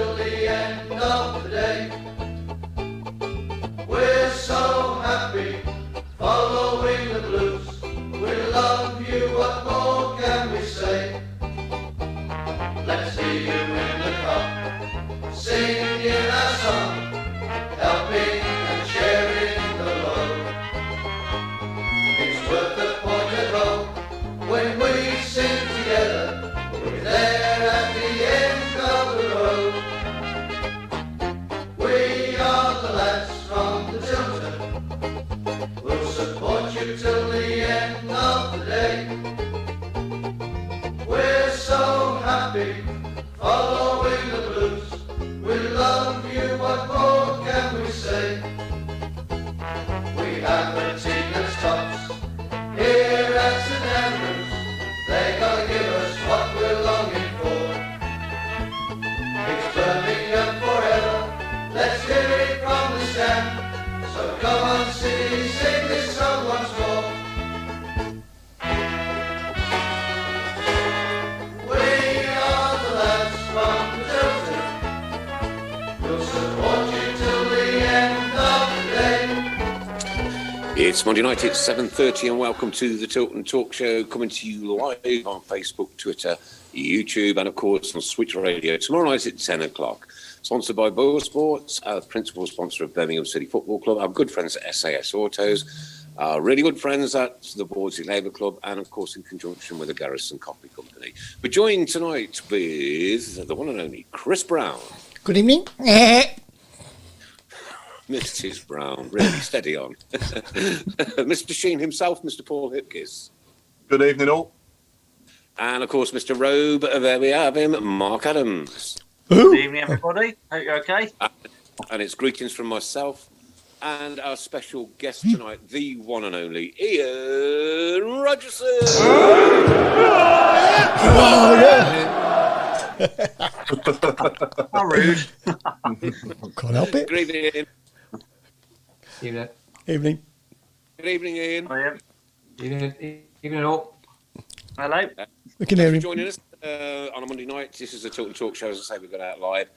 till the end of the day. We're so happy following the Blues. We love you, what more can we say? Let's hear you in the cup, singing our song, helping and sharing the load. It's worth the point at home when we sing together. We're there at the end of the road. We are the lads from the Tilton. We'll support you till the end of the day. We're so happy following the Blues. We love you, what more can we say? We have the team that's tops here at St Andrews. They gotta give us what we're longing for. It's Birmingham forever, let's hear it from the stand. So come on City, sing this song once more. We are the lads from the Tilton. We'll support you till the end of the day. It's Monday night, it's 7:30 and welcome to the Tilton Talk Show, coming to you live on Facebook, Twitter, YouTube and of course on Switch Radio. Tomorrow night at 10 o'clock. Sponsored by Boyle Sports, our principal sponsor of Birmingham City Football Club, our good friends at SAS Autos, our really good friends at the Bawdsey Labour Club and of course in conjunction with the Garrison Coffee Company. We're joined tonight with the one and only Chris Brown. Good evening. Mrs. Brown, really steady on. Mr. Sheen himself, Mr. Paul Hipkiss. Good evening, all. And of course, Mr. Robe, there we have him, Mark Adams. Good evening, everybody. Hope you're okay. And it's greetings from myself and our special guest tonight, the one and only Ian Rodgerson. Oh, yeah. How rude. Can't help it. Good evening, Ian. Evening. Evening. Good evening, Ian. I am. Evening all. Hello. We can hear Thanks him. for joining us on a Monday night. This is the Tilton Talk Show, as I say, we've got out live.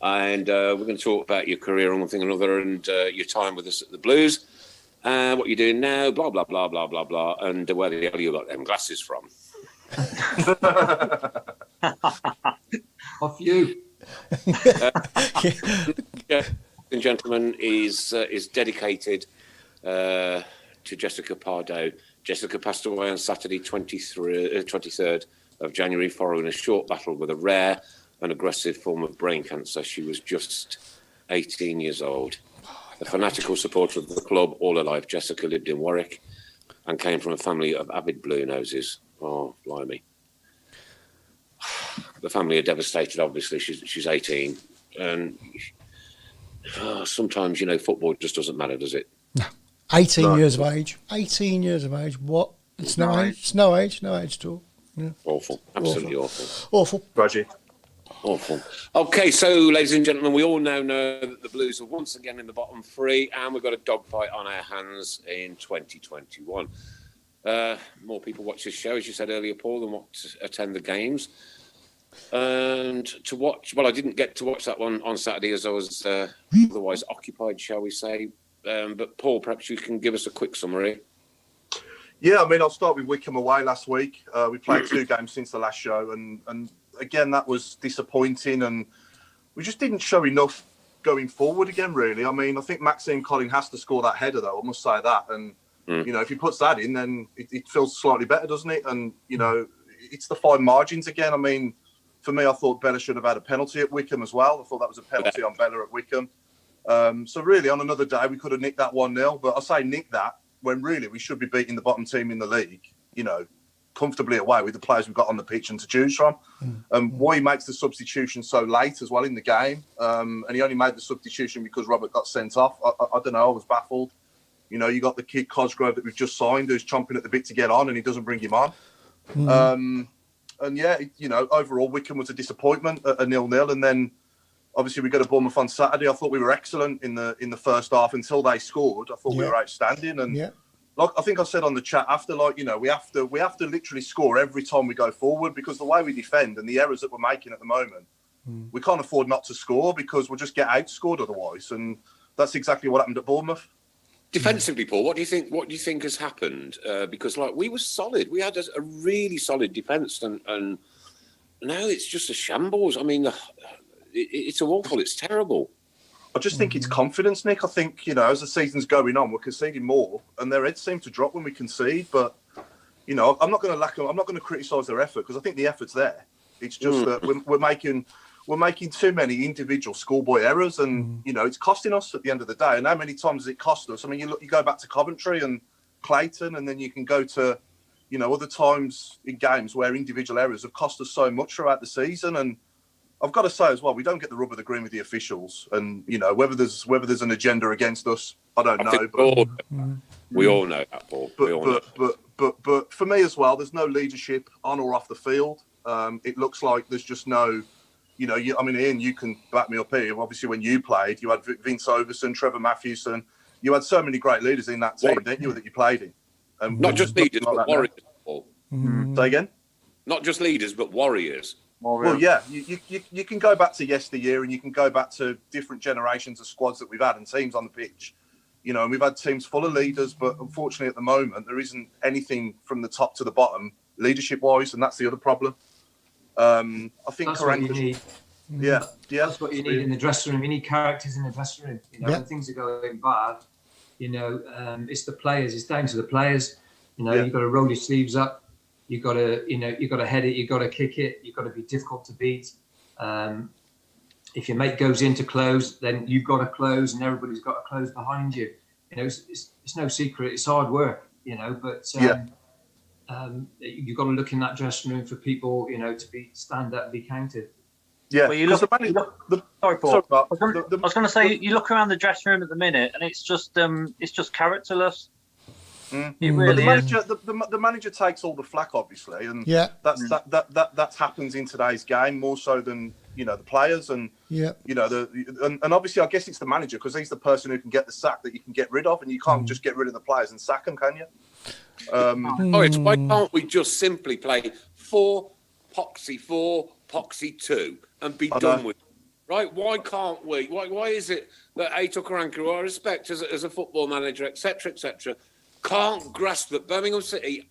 And we're going to talk about your career and one thing or another and your time with us at the Blues, what you're doing now, blah, blah, blah, blah, blah, blah, and where the hell you got them glasses from. Off you. Ladies and gentlemen, is dedicated to Jessica Pardo. Jessica passed away on Saturday, 23rd of January, following a short battle with a rare and aggressive form of brain cancer. She was just 18 years old. A fanatical supporter of the club all her life, Jessica lived in Warwick and came from a family of avid Blue Noses. Oh, blimey. The family are devastated, obviously. She's 18. And sometimes, football just doesn't matter, does it? No. 18 years of age. 18 years of age. What? It's no age. It's no age. No age at all. Yeah. Awful. Absolutely awful. Awful. Roger. Awful. Okay, so, ladies and gentlemen, we all now know that the Blues are once again in the bottom three and we've got a dogfight on our hands in 2021. More people watch this show, as you said earlier, Paul, than what attend the games. And to watch, well, I didn't get to watch that one on Saturday as I was otherwise occupied, shall we say. But Paul, perhaps you can give us a quick summary. Yeah, I mean, I'll start with Wickham away last week. We played 2 games since the last show. And again, that was disappointing. And we just didn't show enough going forward again, really. I mean, I think Maxime Collin has to score that header, though. I must say that. And, if he puts that in, then it feels slightly better, doesn't it? And, it's the fine margins again. I mean, for me, I thought Bella should have had a penalty at Wickham as well. I thought that was a penalty on Bella at Wickham. So really, on another day, we could have nicked that 1-0. But I say nick that when really we should be beating the bottom team in the league, comfortably away with the players we've got on the pitch and to choose from. Why he makes the substitution so late as well in the game. And he only made the substitution because Robert got sent off. I don't know. I was baffled. You got the kid Cosgrove that we've just signed who's chomping at the bit to get on and he doesn't bring him on. And yeah, overall, Wickham was a disappointment at a 0-0. And then obviously we got a Bournemouth on Saturday. I thought we were excellent in the first half until they scored. I thought we were outstanding. And like I think I said on the chat after, we have to literally score every time we go forward because the way we defend and the errors that we're making at the moment, we can't afford not to score because we'll just get outscored otherwise. And that's exactly what happened at Bournemouth. Defensively, Paul, what do you think? What do you think has happened? Because we were solid, we had a really solid defence, and now it's just a shambles. I mean, it's awful. It's terrible. I just think it's confidence, Nick. I think, as the season's going on, we're conceding more, and their heads seem to drop when we concede. But I'm not going to criticise their effort because I think the effort's there. It's just that we're making too many individual schoolboy errors, and it's costing us at the end of the day. And how many times has it cost us? I mean, you go back to Coventry and Clayton, and then you can go to, other times in games where individual errors have cost us so much throughout the season. And I've got to say as well, we don't get the rub of the green with the officials, and whether there's an agenda against us, I don't know. We all know that, Paul. But for me as well, there's no leadership on or off the field. It looks like there's just no. Ian, you can back me up here. Obviously, when you played, you had Vince Overson, Trevor Matthewson. You had so many great leaders in that team, didn't you, that you played in? Not just leaders, but warriors, Paul. Say again? Not just leaders, but warriors. Well, yeah, you can go back to yesteryear, and you can go back to different generations of squads that we've had and teams on the pitch. And we've had teams full of leaders, but unfortunately at the moment, there isn't anything from the top to the bottom leadership-wise, and that's the other problem. I think that's what you need. Yeah. That's what you need in the dressing room. You need characters in the dressing room. When things are going bad, it's the players. It's down to the players. You've got to roll your sleeves up. You've got to, you've got to head it. You've got to kick it. You've got to be difficult to beat. If your mate goes in to close, then you've got to close, and everybody's got to close behind you. It's no secret. It's hard work. But you've got to look in that dressing room for people, to stand up and be counted. Yeah. Well, sorry, Paul. I was going to say, you look around the dressing room at the minute, and it's just characterless. It really but the manager takes all the flack, obviously, and that happens in today's game more so than the players, and and obviously I guess it's the manager because he's the person who can get the sack that you can get rid of, and you can't just get rid of the players and sack them, can you? Why can't we just simply play 4-Poxy 2 and be done with it? Right? Why can't we? Why is it that Aitor Karanka, who I respect as a football manager, etc., can't grasp that Birmingham City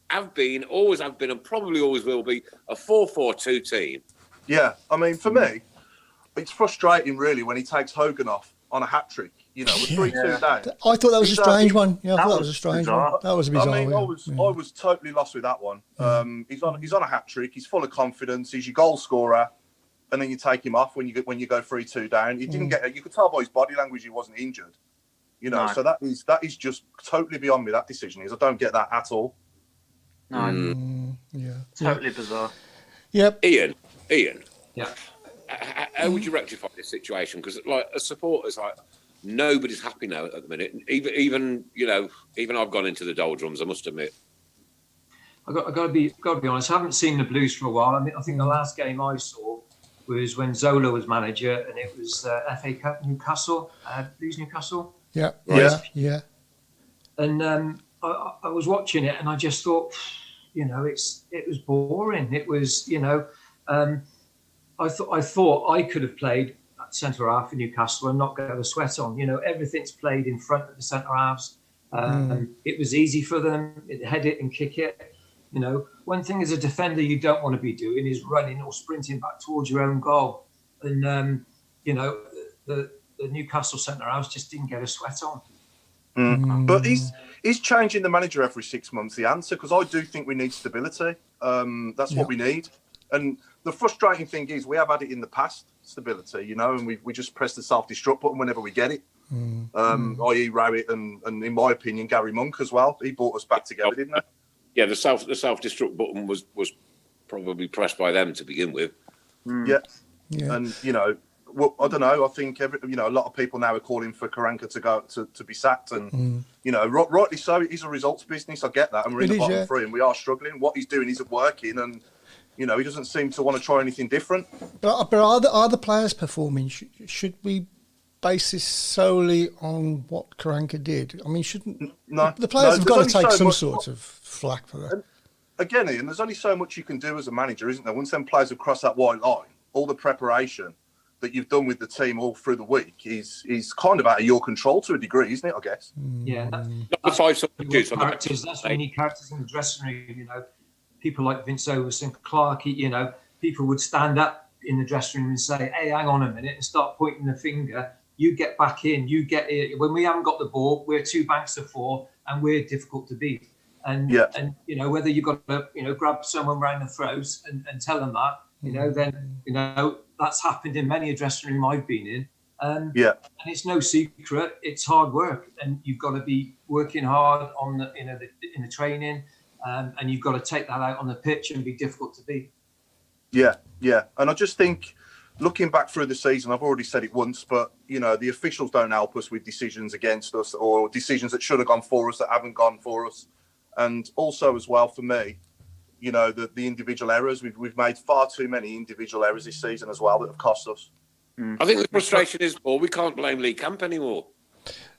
always have been, and probably always will be a 4-4-2 team? Yeah, I mean, for me, it's frustrating really when he takes Hogan off on a hat trick. We're 3-2 down. I thought that was a strange one. Yeah, I thought that was a strange one. That was bizarre. I mean, I was totally lost with that one. He's on a hat trick. He's full of confidence. He's your goal scorer, and then you take him off when you go 3-2 down. He didn't get. You could tell by his body language he wasn't injured. So that is just totally beyond me. That decision is. I don't get that at all. No. Totally bizarre. Yep. Ian. Yeah. How would you rectify this situation? Because as supporters, nobody's happy now at the minute. Even I've gone into the doldrums, I must admit. I've got to be honest. I haven't seen the Blues for a while. I think the last game I saw was when Zola was manager, and it was FA Cup Newcastle, Blues Newcastle. Yeah, right. Yeah. And I was watching it, and I just thought, it was boring. It was, I thought I could have played at centre half for Newcastle and not get a sweat on. Everything's played in front of the centre halves. It was easy for them. Head it and kick it. One thing as a defender you don't want to be doing is running or sprinting back towards your own goal. And the Newcastle centre halves just didn't get a sweat on. But he's changing the manager every 6 months, the answer, because I do think we need stability. That's what we need. And the frustrating thing is we have had it in the past, stability, and we just press the self-destruct button whenever we get it. I.e. Rowett and in my opinion, Gary Monk as well. He brought us back together, didn't he? Yeah, the self-destruct button was probably pressed by them to begin with. Yeah. And, well, I don't know. I think a lot of people now are calling for Karanka to go to be sacked, and rightly so. It is a results business. I get that, and we're in the bottom three, and we are struggling. What he's doing isn't working, and he doesn't seem to want to try anything different. But are the players performing? Should we base this solely on what Karanka did? I mean, the players have got to take some sort of flack for that? Again, Ian, there's only so much you can do as a manager, isn't there? Once them players have crossed that white line, all the preparation that you've done with the team all through the week is kind of out of your control to a degree, isn't it? I guess. Yeah, That's five substitutes. Characters. That's when you need characters in the dressing room. You know, people like Vince Overson, Clark. You know, people would stand up in the dressing room and say, "Hey, hang on a minute," and start pointing the finger. You get back in. You get it. When we haven't got the ball, we're 2 banks of 4, and we're difficult to beat. And you know, whether you've got to grab someone round the throats and tell them that, you know, then you know that's happened in many a dressing room I've been in. And it's no secret. It's hard work, and you've got to be working hard on the in the training, and you've got to take that out on the pitch and be difficult to beat. Yeah. And I just think, looking back through the season, I've already said it once, but you know, the officials don't help us with decisions against us or decisions that should have gone for us that haven't gone for us. And also, as well, for me, you know, the individual errors. We've made far too many individual errors this season as well that have cost us. I think the frustration is, we can't blame Lee Camp anymore.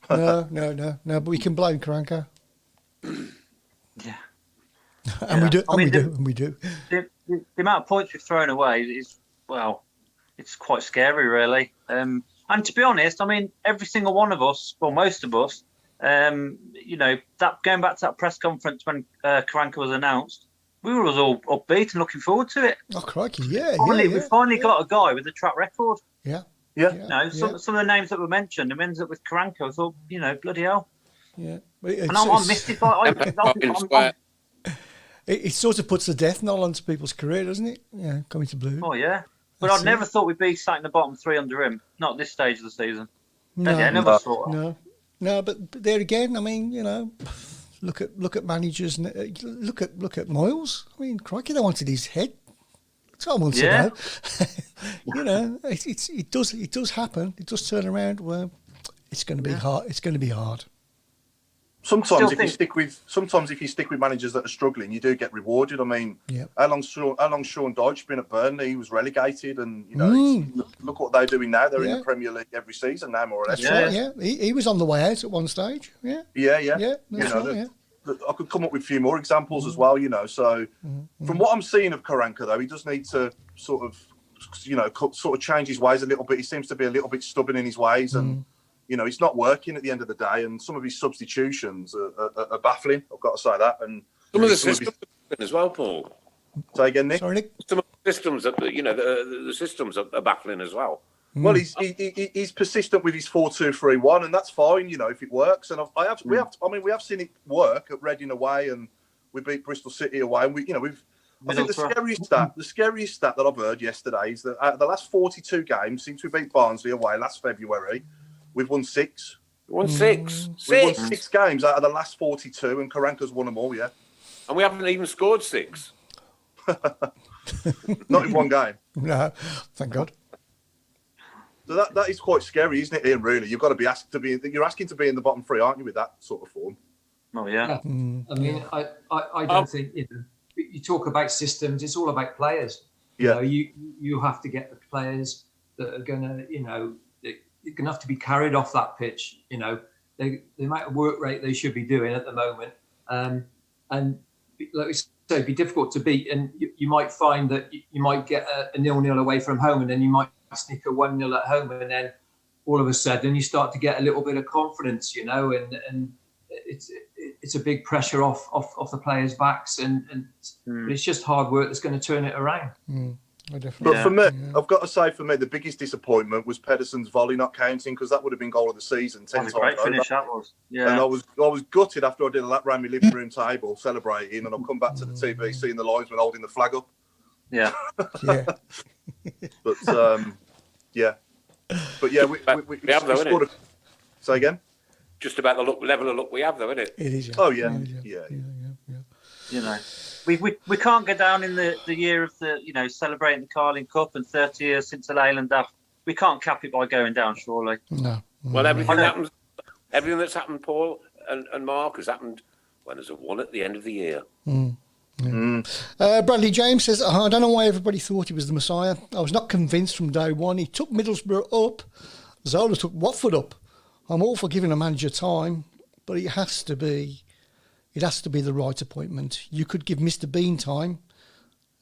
No. But we can blame Karanka. Yeah. And we do. The amount of points we've thrown away is, well, it's quite scary, really. And to be honest, I mean, every single one of us, well, most of us, you know, that going back to that press conference when Karanka was announced, we were all upbeat and looking forward to it. Oh, crikey, yeah. We finally got a guy with a track record. Yeah. You know, some of the names that were mentioned, and ends up with Karanka, I thought, you know, bloody hell. Yeah. And I'm mystified. It sort of puts the death knell onto people's career, doesn't it? Yeah, coming to Blue. Oh, yeah. But I'd never thought we'd be sat in the bottom 3 under him. Not at this stage of the season. I never thought. No, but there again, I mean, you know, look at managers. Look at Moyles. I mean, crikey, they wanted his head 12 months ago. You know, it does happen. It does turn around. Well, it's going to be hard. It's going to be hard. Sometimes if you stick with managers that are struggling, you do get rewarded. I mean, how long Sean Dyche been at Burnley? He was relegated, and you know, look what they're doing now. They're in the Premier League every season now, more or less. That's right. Yeah, he was on the way out at one stage. Yeah. I could come up with a few more examples as well. You know, so from what I'm seeing of Karanka, though, he does need to sort of change his ways a little bit. He seems to be a little bit stubborn in his ways, and you know, it's not working at the end of the day, and some of his substitutions are baffling. I've got to say that. And some of the systems as well, Paul. Say again, Nick. Sorry, Nick. Some of the systems, the systems are baffling as well. Well, he's persistent with his 4-2-3-1, and that's fine, you know, if it works. And we have seen it work at Reading away, and we beat Bristol City away, and I think the scariest stat that I've heard yesterday is that out of the last 42 games since we beat Barnsley away last February, we've won 6. We won 6. We've won 6 games out of the last 42, and Karanka's won them all, yeah. And we haven't even scored 6. Not in one game. No, thank God. So that is quite scary, isn't it, Ian, really? You've got to be asked to be... You're asking to be in the bottom 3, aren't you, with that sort of form? Oh, yeah. I mean, I don't think... You know, you talk about systems, it's all about players. Yeah. You know, you have to get the players that are going to, you know... You're going to have to be carried off that pitch, you know, the amount of work rate they should be doing at the moment. And like we say, it'd be difficult to beat. And you might find that you might get a 0-0 away from home, and then you might sneak a 1-0 at home. And then all of a sudden you start to get a little bit of confidence, you know, and it's a big pressure off the players' backs. But it's just hard work that's going to turn it around. But for me, I've got to say, the biggest disappointment was Pedersen's volley not counting, because that would have been goal of the season. 10 times great finish that was. Yeah. And I was gutted after I did a lap round my living room table celebrating, and I've come back to the TV seeing the linesman holding the flag up. Yeah. Yeah. But we have though, isn't it? Say again. Just about the level of luck we have, though, isn't it? It is. Yeah. Oh yeah. You know. We can't go down in the year of the, you know, celebrating the Carling Cup and 30 years since the Leyland Daft. We can't cap it by going down, surely. No. Well, everything that's happened, Paul and Mark, has happened when there's a 1 at the end of the year. Bradley James says, I don't know why everybody thought he was the Messiah. I was not convinced from day one. He took Middlesbrough up. Zola took Watford up. I'm all for giving a manager time, but it has to be the right appointment. You could give Mr. Bean time,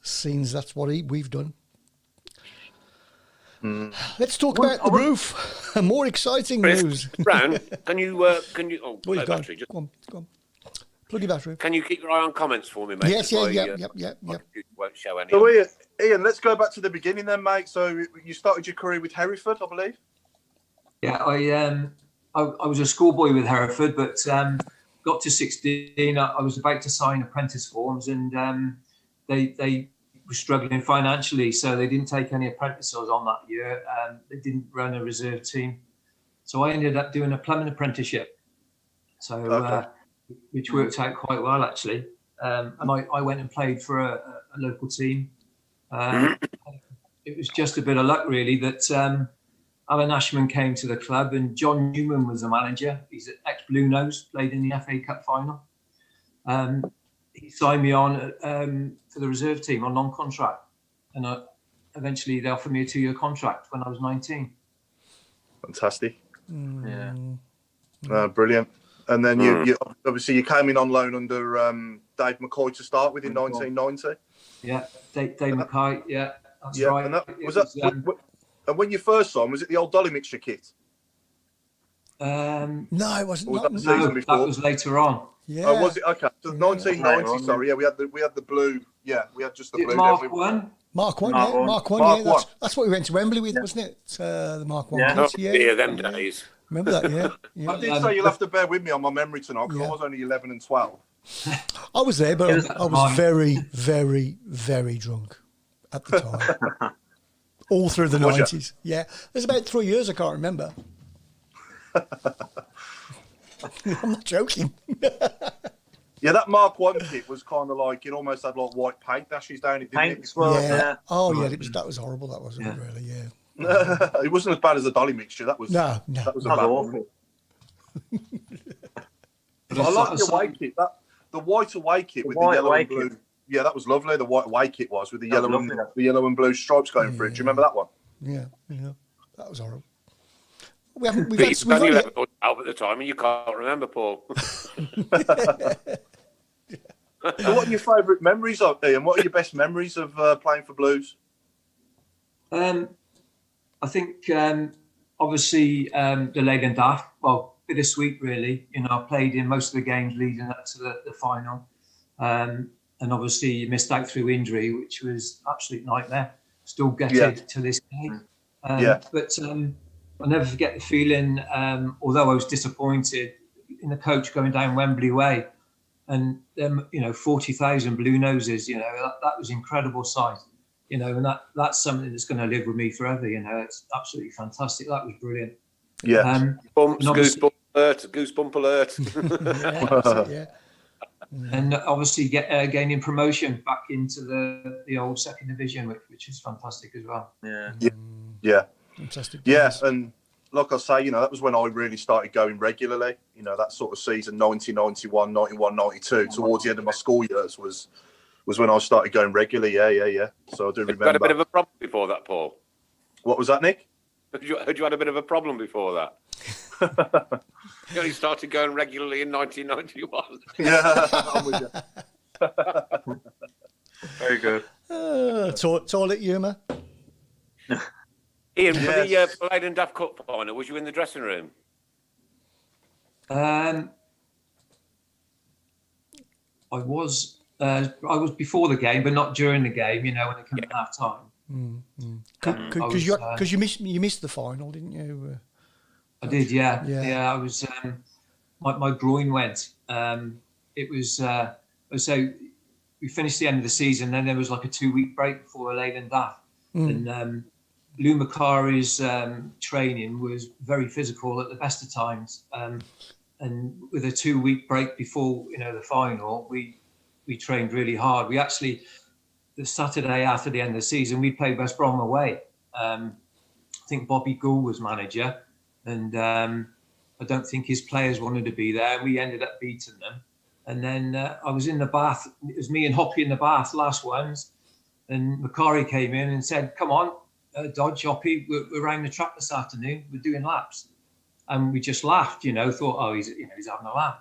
since that's what we've done. Let's talk about the roof. More exciting news. Brown, can you? Oh, Oh, no go on. battery. Just, Go on. Plug your battery. can you keep your eye on comments for me, mate? Yes, My, yep. my computer won't show any. So Ian, let's go back to the beginning then, mate. So you started your career with Hereford, I believe. Yeah, I was a schoolboy with Hereford, but got to 16. I was about to sign apprentice forms, and they were struggling financially, so they didn't take any apprentices on that year. They didn't run a reserve team, so I ended up doing a plumbing apprenticeship. So, which worked out quite well actually. And I went and played for a local team. It was just a bit of luck really that Alan Ashman came to the club and John Newman was the manager. He's an ex-Blue Nose, played in the FA Cup final. He signed me on for the reserve team on non-contract, and eventually they offered me a 2-year contract when I was 19. Fantastic. Yeah. Brilliant. And then you obviously you came in on loan under Dave McCoy to start with in 1990. Yeah, Dave McKay. Yeah, that's Yeah, right. and and when you first saw him, was it the old Dolly mixture kit? No, it wasn't. Or was that the No, season before? that was later on. Yeah. Oh, was it? Okay, so 1990. Later on, Sorry, yeah, we had the blue. Yeah, we had just the blue. Mark didn't we? one. Mark 1, Mark yeah. one. Mark 1, Mark yeah. one. That's what we went to Wembley with, wasn't it? The Mark 1 Yeah. kit, yeah. Yeah, them days. Remember that, yeah. I did say you'll have to bear with me on my memory tonight because Yeah. I was only 11 and 12. I was there, but It was I was very, very, very drunk at the time. All through the Was ya? 90s. Yeah. There's about 3 years I can't remember. I'm not joking. Yeah, that Mark 1 kit was kind of like, it almost had like white paint dashes down it, didn't Paints were, yeah. Oh, yeah, that was horrible, that wasn't it, really, yeah. it? It wasn't as bad as the Dolly mixture. That was No. That was a That bad was one. awful. But I like the away kit. The white away kit with the white yellow away and blue. kit. Yeah, that was lovely. The white away kit was with the That was yellow and blue stripes going through. Do you remember that one? Yeah. That was horrible. We've But had, you've we've only had, 11 out at the time, and you can't remember, Paul. So what are your favourite memories of Ian? What are your best memories of playing for Blues? I think obviously the leg and daft. Well, bittersweet really. You know, I played in most of the games leading up to the final, and obviously you missed out through injury, which was absolute nightmare. Still gutted to this day. But I'll never forget the feeling. Although I was disappointed in the coach going down Wembley Way, and 40,000 Blue Noses. You know, that was incredible sight. You know, and that's something that's going to live with me forever. You know, it's absolutely fantastic. That was brilliant. Yeah. Bumps, goosebump alert. yeah. And obviously gaining promotion back into the old second division, which is fantastic as well. Yeah. Fantastic. Yeah, and like I say, you know, that was when I really started going regularly. You know, that sort of season, 1991, 91, 92, towards the end of my school years was when I started going regularly. Yeah. So I do remember. You had a bit of a problem before that, Paul. What was that, Nick? You had a bit of a problem before that. You only started going regularly in 1991. Yeah, I'm with you. Very good. Toilet humour. Ian, for the Leyden Daft Cup final, was you in the dressing room? I was before the game, but not during the game. You know, when it came at half time. Because you missed the final, didn't you? I did, yeah. Yeah. I was. My groin went. It was so we finished the end of the season. Then there was like a 2-week break before Leyden Daft, and Lou Macari's training was very physical at the best of times. And with a 2-week break before the final, we trained really hard. We actually, the Saturday after the end of the season, we played West Brom away. I think Bobby Gould was manager, and I don't think his players wanted to be there. We ended up beating them. And then I was in the bath. It was me and Hoppy in the bath, last ones. And Macari came in and said, "Come on, Dodge, Hoppy, we're around the track this afternoon. We're doing laps." And we just laughed, thought, oh, he's having a laugh.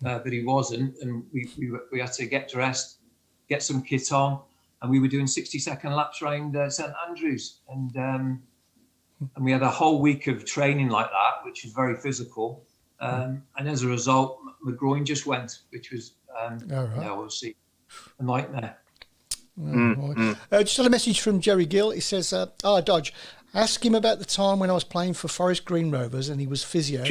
But he wasn't. And we had to get dressed, get some kit on. And we were doing 60-second laps around St Andrews. And And we had a whole week of training like that, which was very physical. And as a result, my groin just went, which was, obviously a nightmare. Just had a message from Jerry Gill. He says, Dodge, ask him about the time when I was playing for Forest Green Rovers and he was physio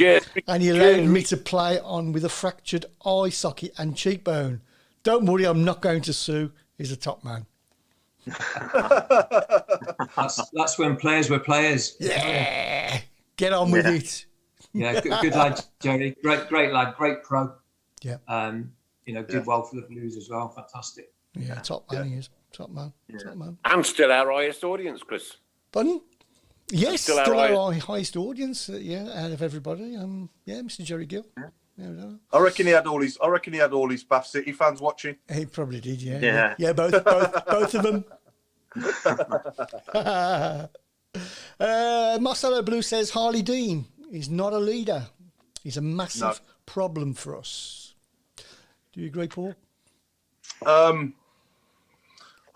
and he allowed me to play on with a fractured eye socket and cheekbone. Don't worry, I'm not going to sue. He's a top man. That's when players were players. Yeah. Get on with it. Yeah, good lad, Jerry. Great lad, great pro. Yeah. Did well for the Blues as well. Fantastic. Yeah, top man he is. Top man. Yeah. Top man. And still our highest audience, Chris. Pardon? Yes, Still our highest audience, out of everybody. Mr. Jerry Gill. Yeah. I reckon he had all his Bath City fans watching. He probably did, yeah. Yeah, both of them. Marcelo Blue says Harley Dean is not a leader. He's a massive problem for us. Do you agree, Paul? I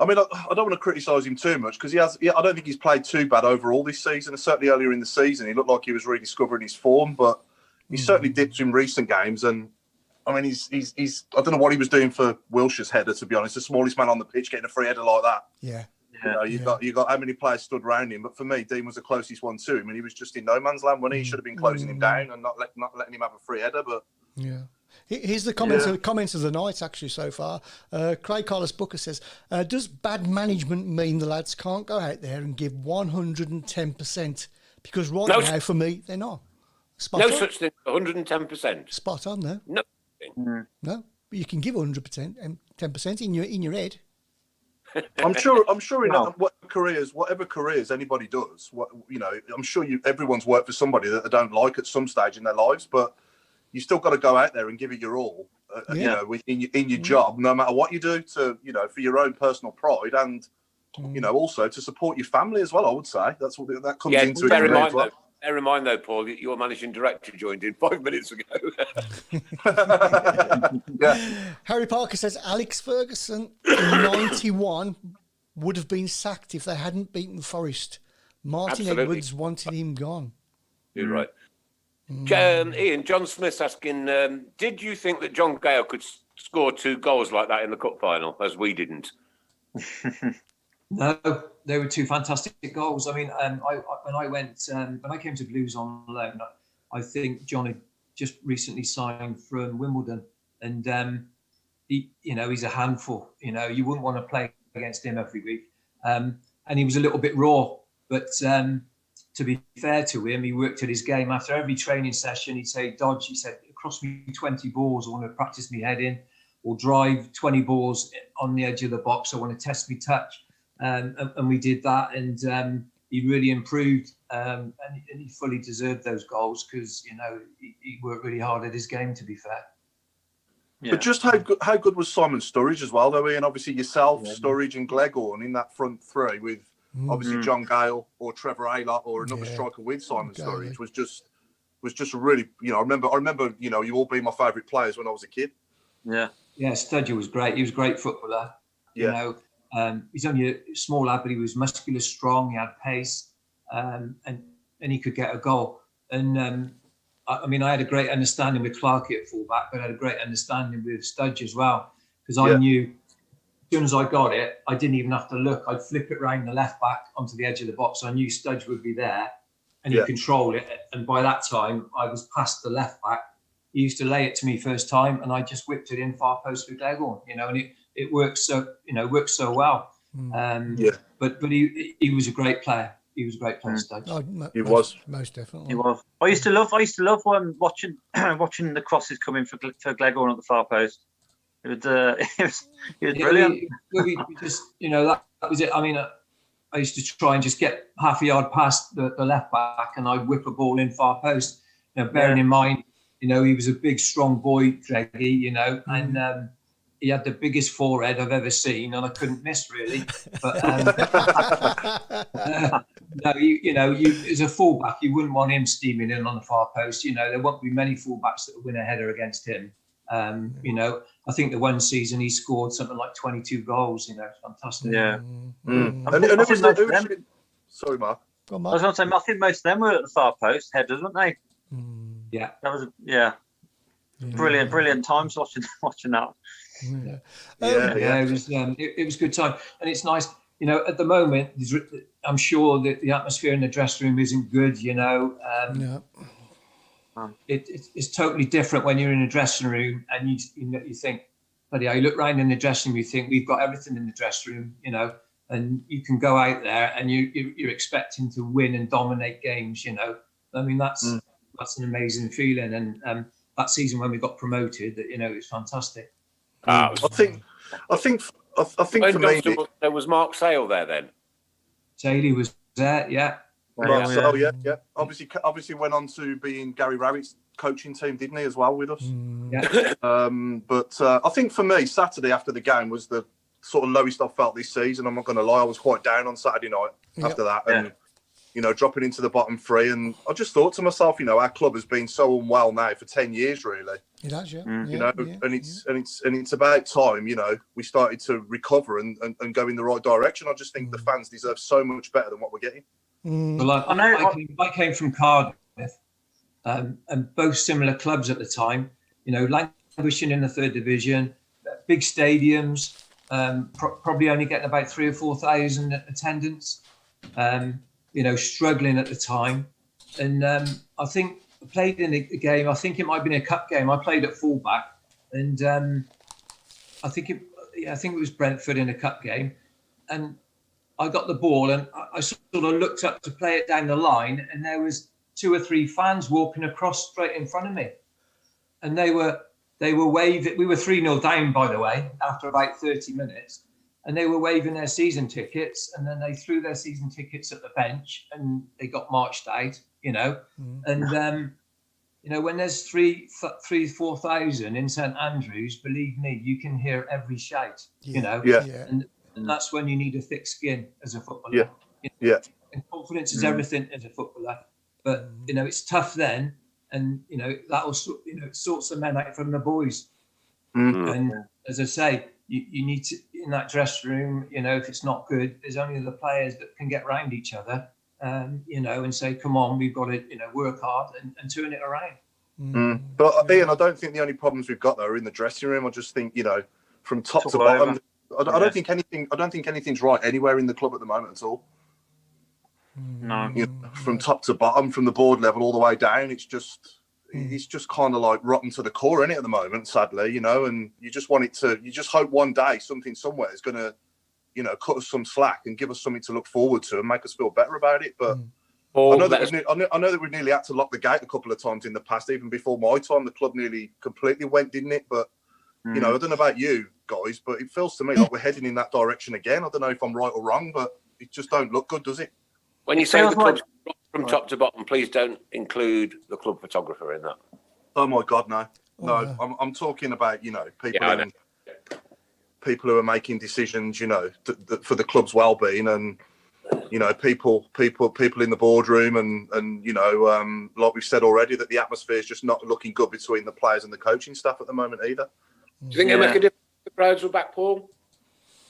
mean, I don't want to criticise him too much because I don't think he's played too bad overall this season. And certainly earlier in the season, he looked like he was rediscovering his form, but he's certainly dipped in recent games. And I mean, he's I don't know what he was doing for Wilshire's header, to be honest. The smallest man on the pitch getting a free header like that. Yeah. You got how many players stood around him, but for me, Dean was the closest one to him, and he was just in no man's land when he should have been closing him down and not letting him have a free header. But yeah. Here's the comments of the night, actually, so far. Craig Carlos Booker says, does bad management mean the lads can't go out there and give 110%? Because now, for me, they're not. Spot on. Such thing, 110%. Spot on, though. No. No, but you can give 100% and 10% in your head. I'm sure in whatever careers anybody does, I'm sure everyone's worked for somebody that they don't like at some stage in their lives, but you still got to go out there and give it your all, in your job, no matter what you do for your own personal pride and, also to support your family as well, I would say. That's what that comes into it. Bear in mind, though, Paul, your managing director joined in 5 minutes ago. Harry Parker says Alex Ferguson in 91 would have been sacked if they hadn't beaten Forest. Martin Edwards wanted him gone. You're right. Ian, John Smith's asking, did you think that John Gale could score 2 goals like that in the cup final, as we didn't? No, they were 2 fantastic goals. I mean, when I came to Blues on loan, I think John had just recently signed from Wimbledon, and he's a handful. You wouldn't want to play against him every week, and he was a little bit raw. But to be fair to him, he worked at his game. After every training session, he'd say, "Dodge," he said, "cross me 20 balls. I want to practice me heading, or drive 20 balls on the edge of the box. I want to test me touch." And we did that, and he really improved, and he fully deserved those goals because he worked really hard at his game. To be fair, but just how good was Simon Sturridge as well, though, Ian? Obviously yourself, Sturridge, and Gleghorn in that front three with obviously John Gale or Trevor Aylott or another striker with Simon Sturridge was just really. I remember you all being my favourite players when I was a kid. Yeah, Sturridge was great. He was a great footballer. He's only a small lad, but he was muscular, strong. He had pace, and he could get a goal. And I had a great understanding with Clarkey at fullback, but I had a great understanding with Studge as well, because I knew as soon as I got it, I didn't even have to look. I'd flip it round the left back onto the edge of the box. I knew Studge would be there, and he'd control it. And by that time, I was past the left back. He used to lay it to me first time, and I just whipped it in far post with Gleghorn, and it works so well. But he was a great player. He was a great player, Studge. He was most definitely. He was. I used to love watching the crosses coming for Gleghorn at the far post. It was brilliant. We just that was it. I mean, I used to try and just get half a yard past the left back, and I'd whip a ball in far post. Bearing in mind, he was a big, strong boy, Greggy. And he had the biggest forehead I've ever seen, and I couldn't miss really. But as a fullback, you wouldn't want him steaming in on the far post. There won't be many fullbacks that will win a header against him. I think the one season he scored something like 22 goals. Fantastic. Yeah. And sorry, Mark. Go on, I was Mark. going to say, I think most of them were at the far post, headers, weren't they? Yeah. That was, brilliant times watching that. Yeah. Yeah, it was good time, and it's nice. At the moment, I'm sure that the atmosphere in the dressing room isn't good. It's totally different when you're in a dressing room and you think, bloody hell, you look around in the dressing room, you think we've got everything in the dressing room, and you can go out there and you're expecting to win and dominate games. I mean, that's an amazing feeling, and that season when we got promoted, it was fantastic. I think for me, there was Mark Sale there then. Saley was there, yeah. Yeah. Obviously went on to be in Gary Rowit's coaching team, didn't he, as well with us? Yeah. But I think for me, Saturday after the game was the sort of lowest I've felt this season. I'm not going to lie, I was quite down on Saturday night after that, and dropping into the bottom three. And I just thought to myself, our club has been so unwell now for 10 years, really. It has, yeah. And it's about time, we started to recover and go in the right direction. I just think the fans deserve so much better than what we're getting. Well, I came from Cardiff, and both similar clubs at the time. Languishing in the third division, big stadiums, probably only getting about 3,000 or 4,000 attendance. Struggling at the time, and I think I played in a game. I think it might have been a cup game. I played at fullback, and I think it was Brentford in a cup game, and I got the ball and I sort of looked up to play it down the line, and there was 2 or 3 fans walking across straight in front of me, and they were waving. We were 3-0 down, by the way, after about 30 minutes, and they were waving their season tickets, and then they threw their season tickets at the bench and they got marched out, and when there's 4,000 in St Andrews, believe me, you can hear every shout, and that's when you need a thick skin as a footballer. And confidence is everything as a footballer. But it's tough then, and that'll it sorts the men out from the boys. And as I say, you need to, in that dressing room, if it's not good, there's only the players that can get round each other, and say, come on, we've got to work hard and turn it around. But Ian, I don't think the only problems we've got though are in the dressing room. I just think from top to bottom. I don't think anything's right anywhere in the club at the moment at all. No. From top to bottom, from the board level all the way down, it's just kind of like rotten to the core, isn't it, at the moment, sadly, and you just hope one day something somewhere is going to, cut us some slack and give us something to look forward to and make us feel better about it. But I know that we've nearly had to lock the gate a couple of times in the past, even before my time. The club nearly completely went, didn't it? But I don't know about you guys, but it feels to me like we're heading in that direction again. I don't know if I'm right or wrong, but it just don't look good, does it? When you say the club's from top to bottom, please don't include the club photographer in that. Oh my God, no. I'm talking about people who are making decisions, for the club's well-being, and people in the boardroom, and like we've said already, that the atmosphere is just not looking good between the players and the coaching staff at the moment either. Do you think it'll make a difference if the crowds were back, Paul?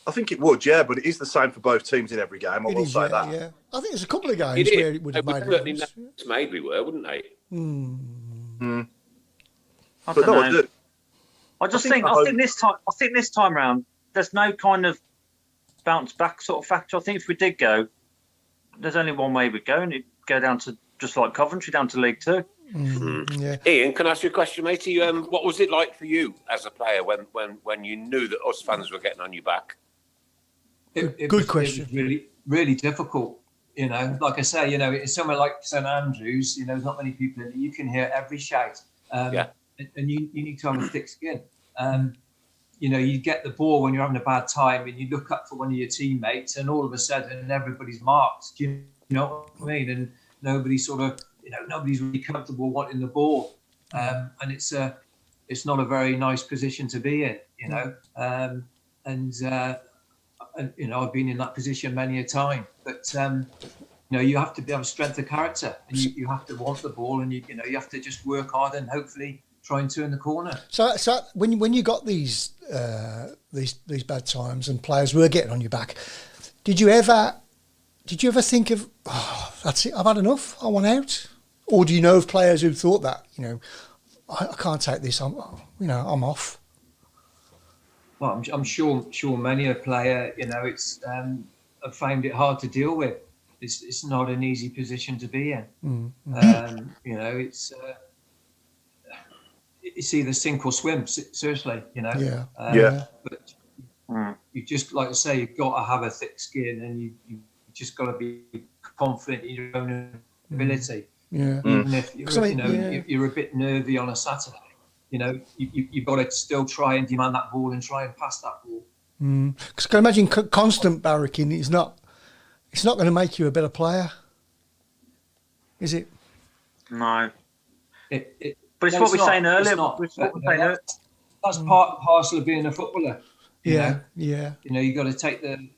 I think it would, yeah, but it is the same for both teams in every game. I will say that. Yeah. I think there's a couple of games where it would have made a difference. Maybe were, wouldn't they? I don't know. I think this time round, there's no kind of bounce back sort of factor. I think if we did go, there's only one way we'd go, and it'd go down to just like Coventry, down to League Two. Yeah. Ian, can I ask you a question, matey? What was it like for you as a player when you knew that us fans were getting on your back? Good question. It was really, really difficult. Like I say, it's somewhere like St Andrews. There's not many people in it. You can hear every shout, and you need to have a thick skin. You get the ball when you're having a bad time, and you look up for one of your teammates, and all of a sudden everybody's marked. Do you know what I mean? And nobody's nobody's really comfortable wanting the ball, and it's not a very nice position to be in. And I've been in that position many a time, but you have to have a strength of character, and you have to want the ball, and you have to just work hard and hopefully try and turn the corner. So when you got these bad times and players were getting on your back, did you ever did you ever think of, oh, that's it, I've had enough, I want out? Or do you know of players who thought that, I can't take this, I'm off? Well, I'm sure many a player, it's have found it hard to deal with. It's not an easy position to be in. It's either sink or swim. Seriously, Yeah. But you just, like I say, you've got to have a thick skin, and you just got to be confident in your own ability. Yeah. Even if you're a bit nervy on a Saturday, you've got to still try and demand that ball and try and pass that ball. Because I can imagine constant barracking is not. It's not going to make you a better player, is it? No. But it's what we were saying earlier. That's part and parcel of being a footballer. Yeah. You got to take the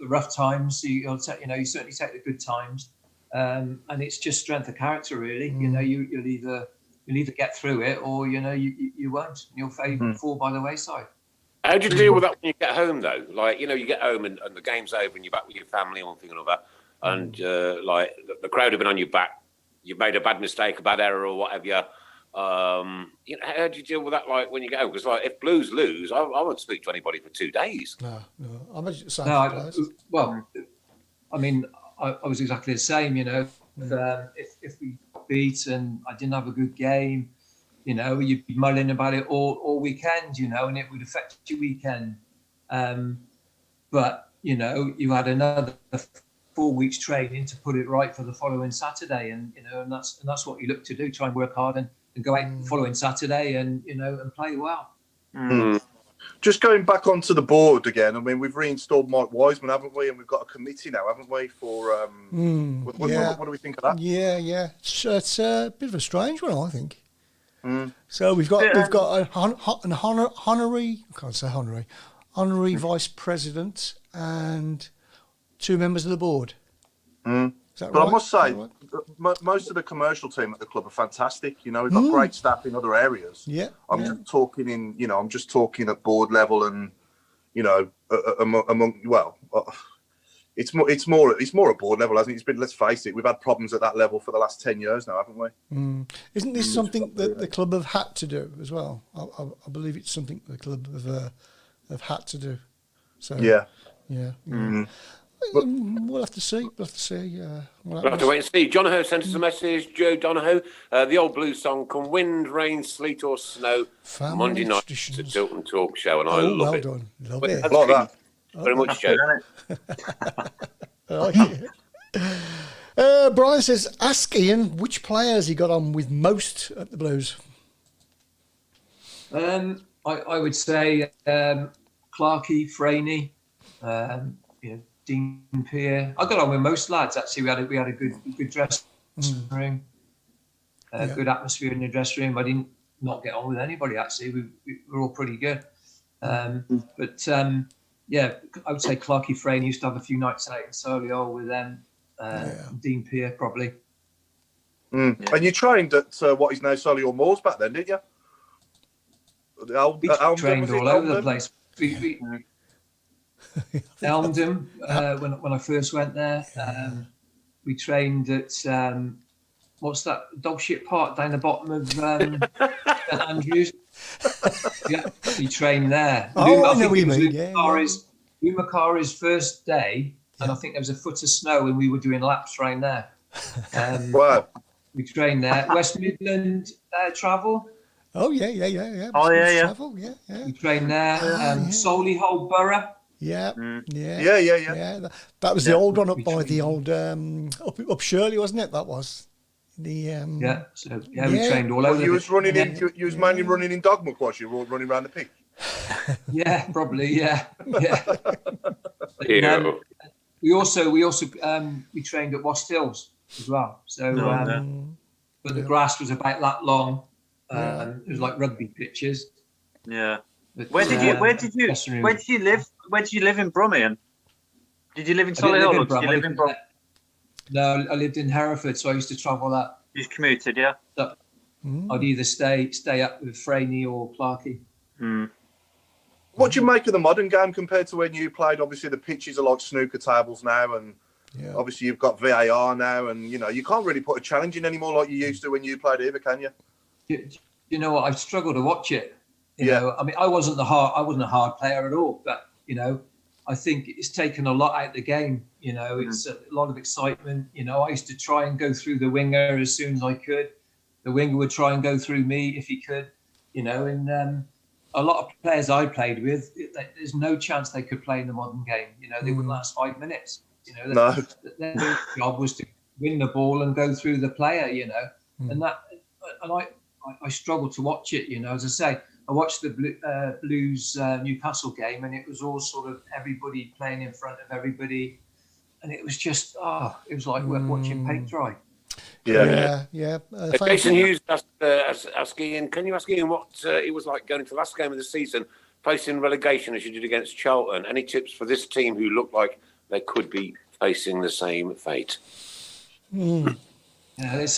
rough times. So you got to take, you certainly take the good times, and it's just strength of character, really. You'll either get through it, or you won't. You'll fall by the wayside. How do you deal with that when you get home, though? Like, you get home and the game's over and you're back with your family, one thing or another, and the crowd have been on your back. You've made a bad mistake, a bad error, or whatever. How do you deal with that? Like when you get home, because if Blues lose, I won't speak to anybody for 2 days. No. I'm just saying. Well, I mean, I was exactly the same. If we got beat and I didn't have a good game. You'd be mulling about it all weekend, and it would affect your weekend. But, you had another 4 weeks training to put it right for the following Saturday. And, and that's what you look to do, try and work hard and go out the following Saturday and, and play well. Just going back onto the board again, I mean, we've reinstalled Mike Wiseman, haven't we? And we've got a committee now, haven't we? For what do we think of that? Yeah. It's a bit of a strange one, I think. So we've got an honorary vice president and 2 members of the board. Is that right? I must say, most of the commercial team at the club are fantastic. We've got great staff in other areas. Yeah, just talking I'm just talking at board level, and it's more at board level, hasn't it? It's been, let's face it, we've had problems at that level for the last 10 years now, haven't we? Isn't this something that the club have had to do as well? I believe it's something the club have had to do. So yeah. We'll have to see. We'll have to wait and see. Donohoe sent us a message. Joe Donohoe, the old blues song, "Come Wind, Rain, Sleet or Snow," Monday night at Tilton Talk Show, and I love it. Done. Love it. Like that. Very much, Joe. I like it. Brian says, ask Ian which players he got on with most at the Blues. I would say Clarkey, Franey, Dean Peer. I got on with most lads, actually. We had a good dressing room, good atmosphere in the dressing room. I didn't not get on with anybody, actually. We were all pretty good. But I would say Clarkey, Frayne used to have a few nights out in Solihull with them. Dean Peer, probably. And you trained at what is now Solihull Moors back then, didn't you? We trained all over the place. We Elmdon, when I first went there. We trained at what's that dog shit park down the bottom of St Andrews. We trained there. I know what you mean. Lou Macari's first day, and I think there was a foot of snow, and we were doing laps around there. Wow. We trained there. West Midland travel. Oh yeah. Travel, yeah. We trained there. Solihull Borough. Yeah. That was the old one up by the old up Shirley, wasn't it? That was the we trained all over. You was running in. You was mainly running in dog muck, was you? Running around the pig. Yeah, probably. Yeah. We also trained at Wast Hills as well. So, but the grass was about that long. It was like rugby pitches. Yeah. But, where did you live? Where did you live in Brummie? Did you live in Solihull or did you live in Brummie? No, I lived in Hereford, so I used to travel that. You commuted, yeah? So I'd either stay up with Franey or Clarkey. What do you make of the modern game compared to when you played? Obviously, the pitches are like snooker tables now, and Yeah. Obviously, you've got VAR now, and you can't really put a challenge in anymore like you used to when you played either, can you? You know what? I've struggled to watch it. You Yeah. know, I mean, I wasn't a hard player at all, but I think it's taken a lot out of the game. It's a lot of excitement. I used to try and go through the winger as soon as I could. The winger would try and go through me if he could. And a lot of players I played with, there's no chance they could play in the modern game. They wouldn't last 5 minutes. No. Their job was to win the ball and go through the player. And I struggled to watch it. As I say, I watched the Blues Newcastle game, and it was all sort of everybody playing in front of everybody, and it was just it was like watching paint dry. Yeah. Jason Hughes asked Ian, can you ask Ian what it was like going to the last game of the season, facing relegation as you did against Charlton? Any tips for this team who look like they could be facing the same fate? Yeah, it's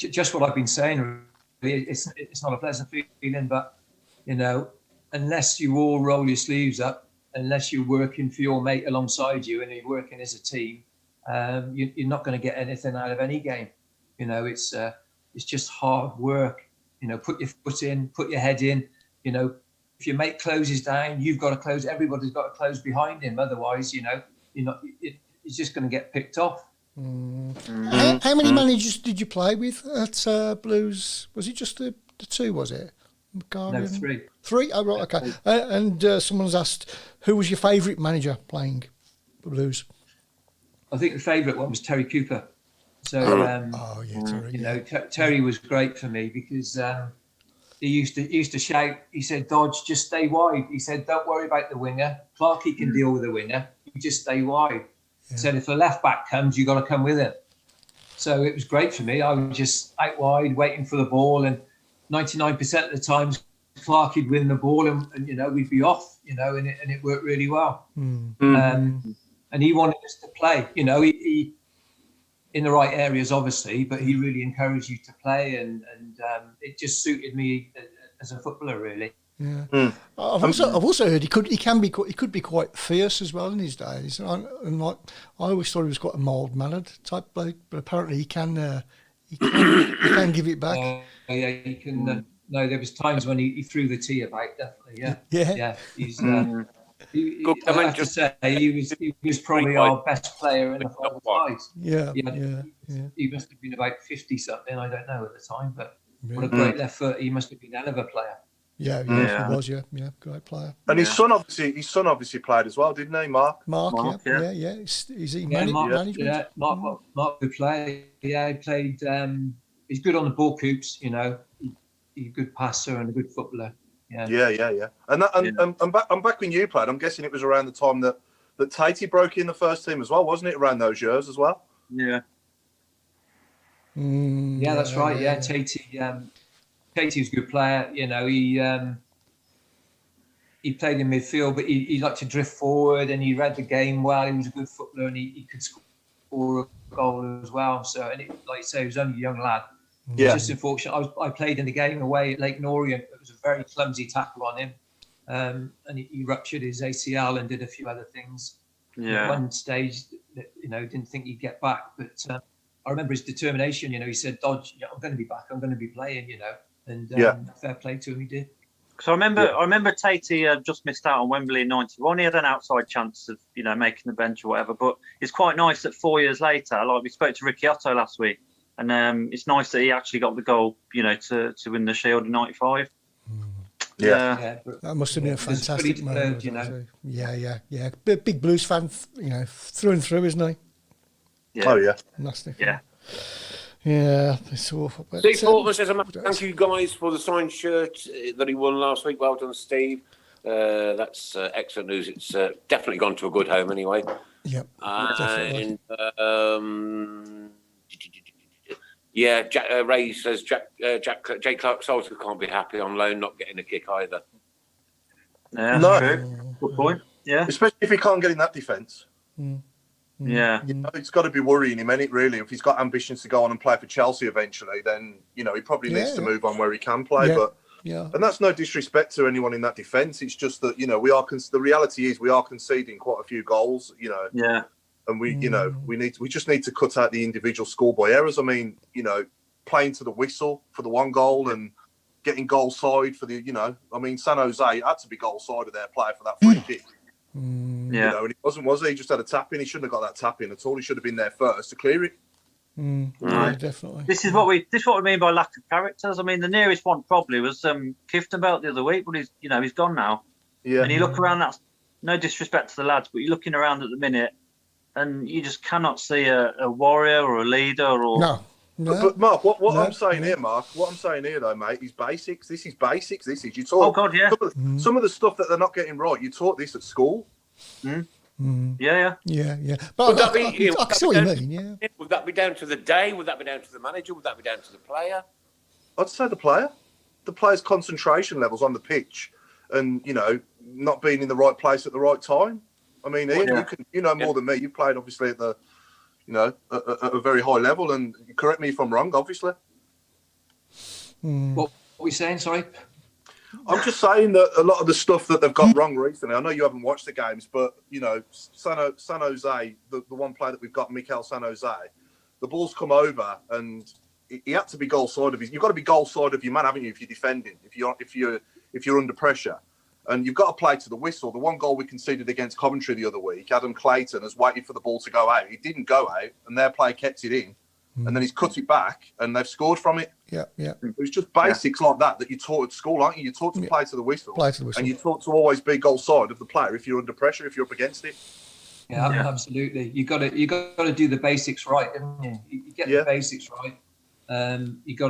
just what I've been saying. It's not a pleasant feeling, but unless you all roll your sleeves up, unless you're working for your mate alongside you and you're working as a team, you're not going to get anything out of any game. It's just hard work. Put your foot in, put your head in. If your mate closes down, you've got to close. Everybody's got to close behind him. Otherwise, it's just going to get picked off. How many managers did you play with at Blues? Was it just the two, was it? No, 3. 3? Oh, right, okay. And someone's asked, who was your favourite manager playing the Blues? I think the favourite one was Terry Cooper. So, Terry. Terry was great for me because he used to shout. He said, "Dodge, just stay wide." He said, "Don't worry about the winger. Clarkey can deal with the winger. You just stay wide." He said, "If a left back comes, you got to come with him." So it was great for me. I was just out wide, waiting for the ball, and 99% of the times, Clarkey'd win the ball, and we'd be off. And it worked really well. And he wanted us to play. He in the right areas, obviously, but he really encouraged you to play, and it just suited me as a footballer, really. Yeah, I've also heard he could be quite fierce as well in his days, and like I always thought he was quite a mild mannered type bloke, but apparently he can give it back. Yeah, he can. No, there was times when he threw the tea about, definitely. Yeah. He's. I have to say, he was probably our best player in the final five. Yeah. He must have been about 50 something. I don't know at the time, but what a great left foot! He must have been a hell of a player. Yeah, he was. Yeah, great player. And his son obviously played as well, didn't he, Mark? Mark, yeah. He's management. Yeah, Mark good player. Yeah, he played. He's good on the ball coops. He's a good passer and a good footballer. Yeah. And back when you played, I'm guessing it was around the time that Tatey broke in the first team as well, wasn't it? Around those years as well. Yeah. Yeah, that's right. Yeah, Tatey. Tatey was a good player. He played in midfield, but he liked to drift forward, and he read the game well. He was a good footballer, and he could score a goal as well. So, and like you say, he was only a young lad. Yeah. Just unfortunate. I played in the game away at Lake Norient. It was a very clumsy tackle on him, and he ruptured his ACL and did a few other things. Yeah. At one stage, didn't think he'd get back, but I remember his determination. He said, "Dodge, I'm going to be back. I'm going to be playing." And fair play to him, he did. Because I remember Tatey just missed out on Wembley in '91. He had an outside chance of making the bench or whatever. But it's quite nice that 4 years later, like we spoke to Ricky Otto last week, and it's nice that he actually got the goal, to win the Shield in '95. Yeah. That must have been a fantastic moment. Yeah. Big Blues fan, through and through, isn't he? Yeah. Oh yeah. Nasty. Yeah. Yeah, it's awful. But, Steve Portman says, thank you guys for the signed shirt that he won last week. Well done, Steve. That's excellent news. It's definitely gone to a good home anyway. Yep. And Ray says Jake Clark-Salter can't be happy on loan, not getting a kick either. Yeah, no. True. Good point. Yeah. Especially if he can't get in that defence. Yeah. It's got to be worrying him, ain't it, really? If he's got ambitions to go on and play for Chelsea eventually, then, he probably needs to move on where he can play. And that's no disrespect to anyone in that defence. It's just that, the reality is we are conceding quite a few goals, Yeah. And we just need to cut out the individual schoolboy errors. I mean, playing to the whistle for the one goal and getting goal side for the, I mean, San Jose had to be goal side of their player for that free kick. Yeah. And he wasn't, was he? He just had a tap in. He shouldn't have got that tap in at all. He should have been there first to clear it. Yeah, definitely. This is what we mean by lack of characters. I mean, the nearest one probably was Kiftenbelt the other week, but he's gone now. Yeah. And you look around, that's no disrespect to the lads, but you're looking around at the minute and you just cannot see a warrior or a leader or No. But Mark, what I'm saying here, though, mate, is basics. This is basics. This is you taught. Oh God, yeah. Some of the stuff that they're not getting right, you taught this at school. Yeah. But Would that I be? can see what you mean. Yeah. Would that be down to the day? Would that be down to the manager? Would that be down to the player? I'd say the player's concentration levels on the pitch, and not being in the right place at the right time. I mean, Ian, you know more than me. You played obviously at the, at a very high level, and correct me if I'm wrong, obviously. What were we saying? Sorry. I'm just saying that a lot of the stuff that they've got wrong recently. I know you haven't watched the games, but San Jose, the one player that we've got, Mikel San Jose, the ball's come over and he had to be goal side of his. You've got to be goal side of your man, haven't you? If you're defending, if you're under pressure, and you've got to play to the whistle. The one goal we conceded against Coventry the other week, Adam Clayton has waited for the ball to go out. It didn't go out, and their player kept it in, and then he's cut it back, and they've scored from it. Yeah. It was just basics like that you taught at school, aren't you? You taught to play to the whistle. And you taught to always be goal side of the player if you're under pressure, if you're up against it. Yeah, absolutely. You got to do the basics right, haven't you? You get the basics right. You got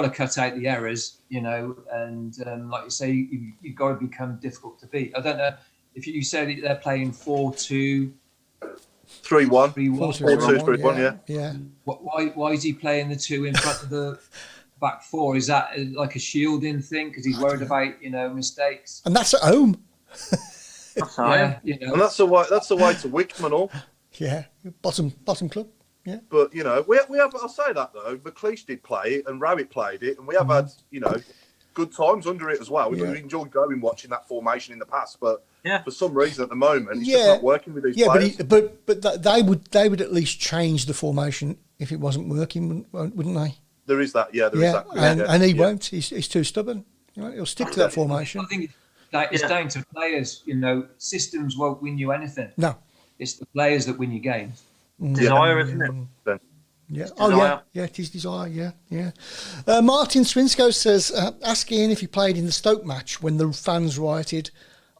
to cut out the errors, and like you say, you've got to become difficult to beat. I don't know if you say that they're playing 4-2. 3-1. 4-2-3-1, yeah. Why is he playing the two in front of the back four? Is that like a shielding thing because he's worried about mistakes? And that's at home. Yeah, and that's the way to Wickham and all. Yeah, bottom club. Yeah, but we have. I'll say that though. McLeish did play it, and Rowett played it, and we have had good times under it as well. We've enjoyed going watching that formation in the past, but for some reason at the moment it's just not working with these players. But they would at least change the formation if it wasn't working, wouldn't they? There is that. There is that. And he won't. He's too stubborn. He'll stick to that formation. I think it's down to players. Systems won't win you anything. No, it's the players that win you games. Desire, isn't it? Yeah. Oh, yeah. It is desire. Yeah. Martin Swinsko says, ask Ian if he played in the Stoke match when the fans rioted.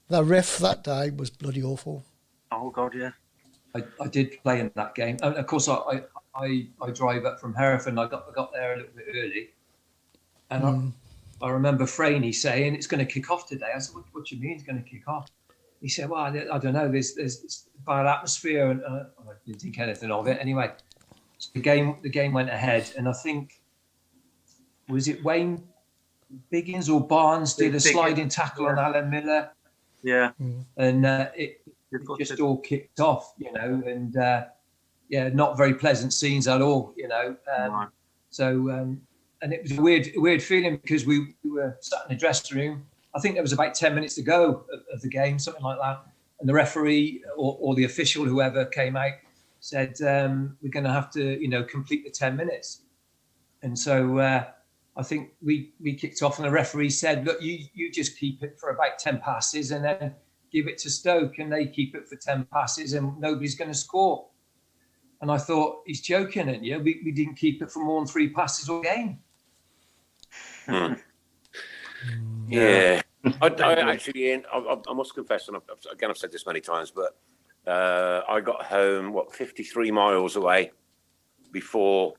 The ref that day was bloody awful. Oh God, yeah. I did play in that game, and of course I drive up from Hereford. I got there a little bit early, and I remember Franey saying it's going to kick off today. I said, "What do you mean it's going to kick off?" He said, "Well, I don't know. There's bad atmosphere," and I didn't think anything of it. Anyway, so the game went ahead, and I think was it Wayne Biggins or Barnes did a sliding tackle on Alan Miller. Yeah, and it just all kicked off, and not very pleasant scenes at all, So, and it was a weird feeling because we were sat in the dressing room. I think there was about 10 minutes to go of the game, something like that. And the referee or the official, whoever came out, said, we're going to have to, complete the 10 minutes. And so I think we kicked off and the referee said, look, you just keep it for about 10 passes and then give it to Stoke and they keep it for 10 passes and nobody's going to score. And I thought, he's joking, and we didn't keep it for more than 3 passes all game. Yeah. I actually, Ian, I must confess, and I've said this many times, but I got home, 53 miles away before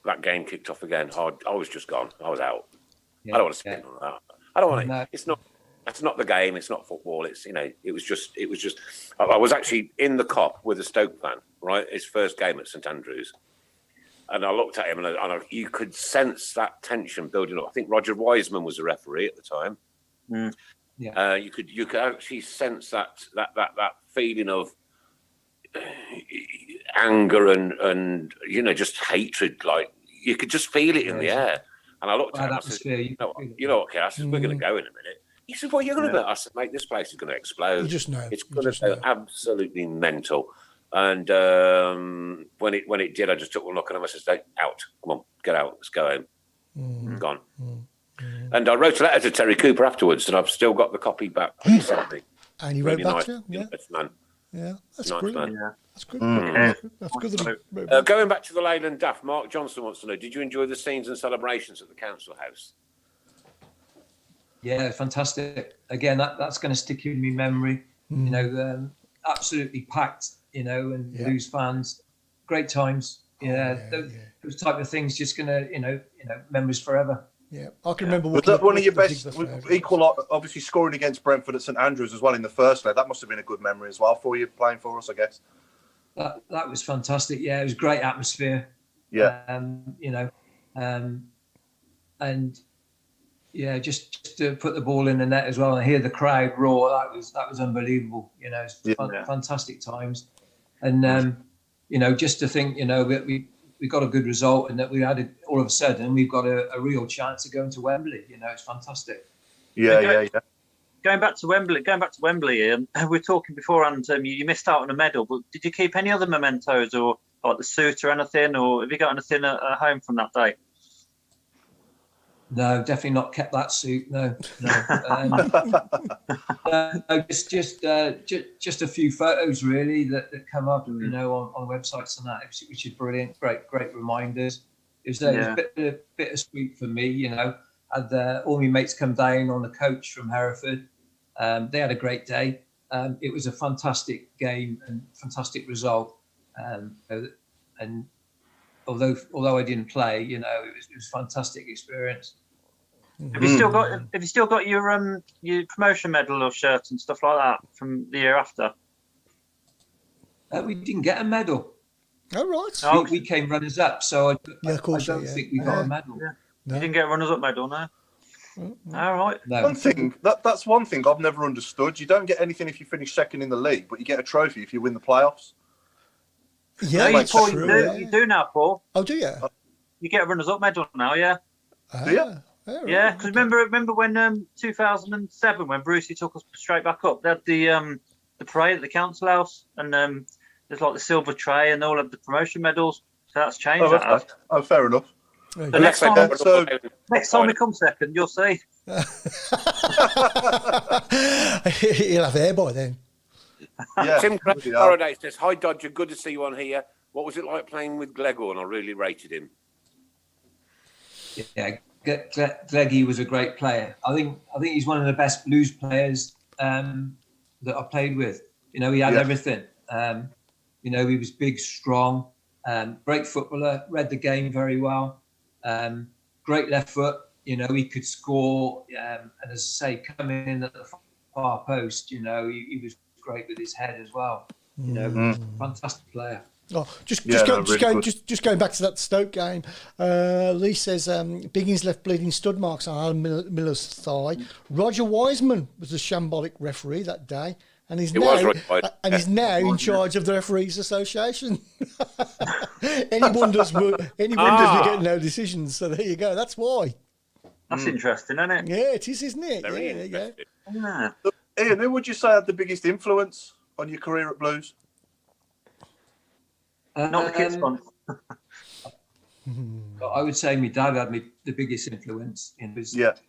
that game kicked off again. I was just gone. I was out. I don't want to spin on that. I don't want to. No. It's not. That's not the game. It's not football. It's It was just. I was actually in the Kop with a Stoke fan. Right, his first game at St Andrews, and I looked at him and you could sense that tension building up. I think Roger Wiseman was the referee at the time. Yeah. You could actually sense that feeling of anger and just hatred. Like you could just feel it in the air. And I looked at him and I said, you know what, Cass, we're going to go in a minute. He said, what are you going to do? I said, mate, this place is going to explode. You just know. It's going to go absolutely mental. And when it did, I just took one look at him. I said, "Out, come on, get out, let's go home." Gone. And I wrote a letter to Terry Cooper afterwards, and I've still got the copy back that he sent me. And he Really wrote nice, back to you? Yeah. nice man. Yeah, that's Nice good. man. Yeah. That's good. Yeah. That's good that he wrote back. Going back to the Leyland Daft, Mark Johnson wants to know: did you enjoy the scenes and celebrations at the council house? Yeah, fantastic. Again, that's going to stick in my memory. You know, absolutely packed. You know, and Blues fans, great times. Those type of things just going to, memories forever. Yeah, I can remember. Was that one of your best equal, obviously scoring against Brentford at St Andrews as well in the first leg? That must have been a good memory as well for you playing for us, I guess. That was fantastic. Yeah, it was great atmosphere. Yeah. And yeah, just to put the ball in the net as well and hear the crowd roar. That was unbelievable. You know, fantastic times. And just to think, we got a good result and that we had it all of a sudden we've got a real chance of going to Wembley. You know, it's fantastic. Yeah. Going back to Wembley, Ian, we were talking beforehand. You missed out on a medal, but did you keep any other mementos or like the suit or anything, or have you got anything at home from that day? No, definitely not kept that suit. No. Just a few photos really that come up, on websites and that, which is brilliant. Great reminders. It was a bit sweet for me. Had all my mates come down on the coach from Hereford. They had a great day. It was a fantastic game and fantastic result. And although I didn't play, it was a fantastic experience. Have you still got your promotion medal or shirt and stuff like that from the year after? We didn't get a medal. Oh right. We came runners up, so I don't think we got a medal. Yeah. No. You didn't get a runners up medal, no? All right. No. One thing that's one thing I've never understood. You don't get anything if you finish second in the league, but you get a trophy if you win the playoffs. Yeah, no, you do now, Paul. Oh, do you? You get a runners-up medal now, yeah. Do you? Yeah, because remember when 2007 when Brucey took us straight back up, they had the parade at the council house, and there's like the silver tray and all of the promotion medals. So that's changed. Oh, fair enough. So next time we come second, you'll see. He'll have air by then. Yeah. Tim Faraday says, "Hi Dodger, good to see you on here. What was it like playing with Glegor? I really rated him." Yeah, Gleggy was a great player. I think he's one of the best Blues players that I played with. He had everything. He was big, strong, great footballer, read the game very well. Great left foot. He could score. And as I say, coming in at the far post, he was great with his head as well. Fantastic player. Oh, just going back to that Stoke game. Lee says Biggins left bleeding stud marks on Alan Miller's thigh. Roger Wiseman was the shambolic referee that day, and he's now in charge of the Referees Association. Any wonders we get no decisions. So there you go. That's why. That's interesting, isn't it? Yeah, it is, isn't it? Very there you go. Yeah. Ian, who would you say had the biggest influence on your career at Blues? Not the kids one. I would say my dad had the biggest influence. My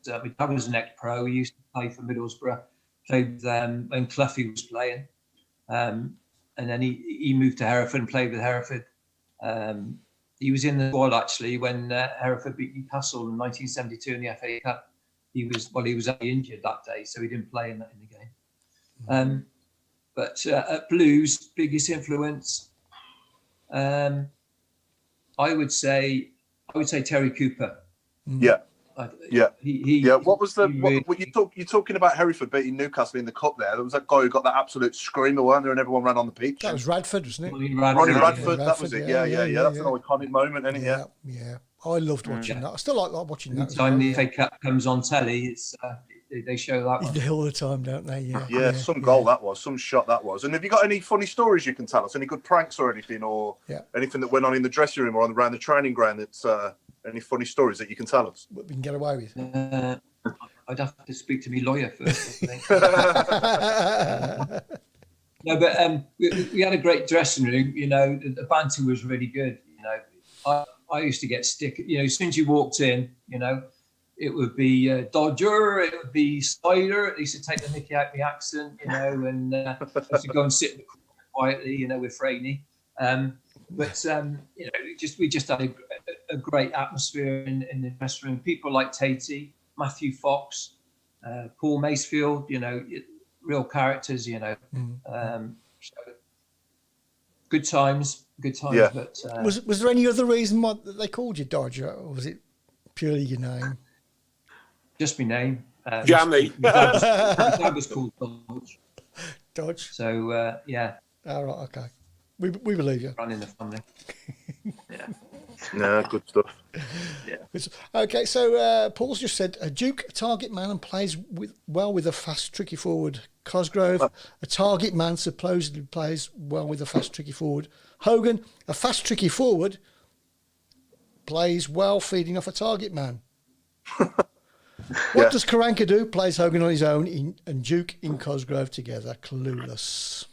dad was an ex-pro. He used to play for Middlesbrough. Played when Cloughie was playing, and then he moved to Hereford and played with Hereford. He was in the squad actually when Hereford beat Newcastle in 1972 in the FA Cup. He was only injured that day, so he didn't play in the game. But at Blues, biggest influence. I would say Terry Cooper. Yeah. What was really, you're talking about Hereford beating Newcastle in the cup there? There was that guy who got that absolute screamer, weren't there? And everyone ran on the pitch. That was Radford, wasn't it? Ronnie Radford, that was it. Yeah. That's an iconic moment, isn't it? Yeah. I loved watching that. I still like watching that. Every time the FA Cup comes on telly, it's they show that one. All the time, don't they? Yeah. Some goal that was, some shot that was. And have you got any funny stories you can tell us? Any good pranks or anything, or anything that went on in the dressing room or around the training ground? That's any funny stories that you can tell us? What we can get away with. I'd have to speak to my lawyer first. I think. No, but we had a great dressing room. You know, the banter was really good. You know, I used to get stick. You know, as soon as you walked in, you know, it would be Dodger, it would be Spider. They used to take the mickey out of the accent, you know, and I used to go and sit in the corner quietly, you know, with Franey. But you know, we just had a great atmosphere in the dressing room. People like Tatey, Matthew Fox, Paul Macefield, you know, real characters, you know. So good times. Yeah. But Was there any other reason why they called you Dodger, or was it purely your name? just my name. Jammy. My dad was called Dodge. Dodge. So yeah. All right. Okay. We believe you. Running the family. Yeah. No, good stuff. Yeah. Okay, so Paul's just said Duke, a target man and plays well with a fast, tricky forward. Cosgrove, a target man, supposedly plays well with a fast, tricky forward. Hogan, a fast, tricky forward, plays well feeding off a target man. What does Karanka do? Plays Hogan on his own and Duke in Cosgrove together. Clueless.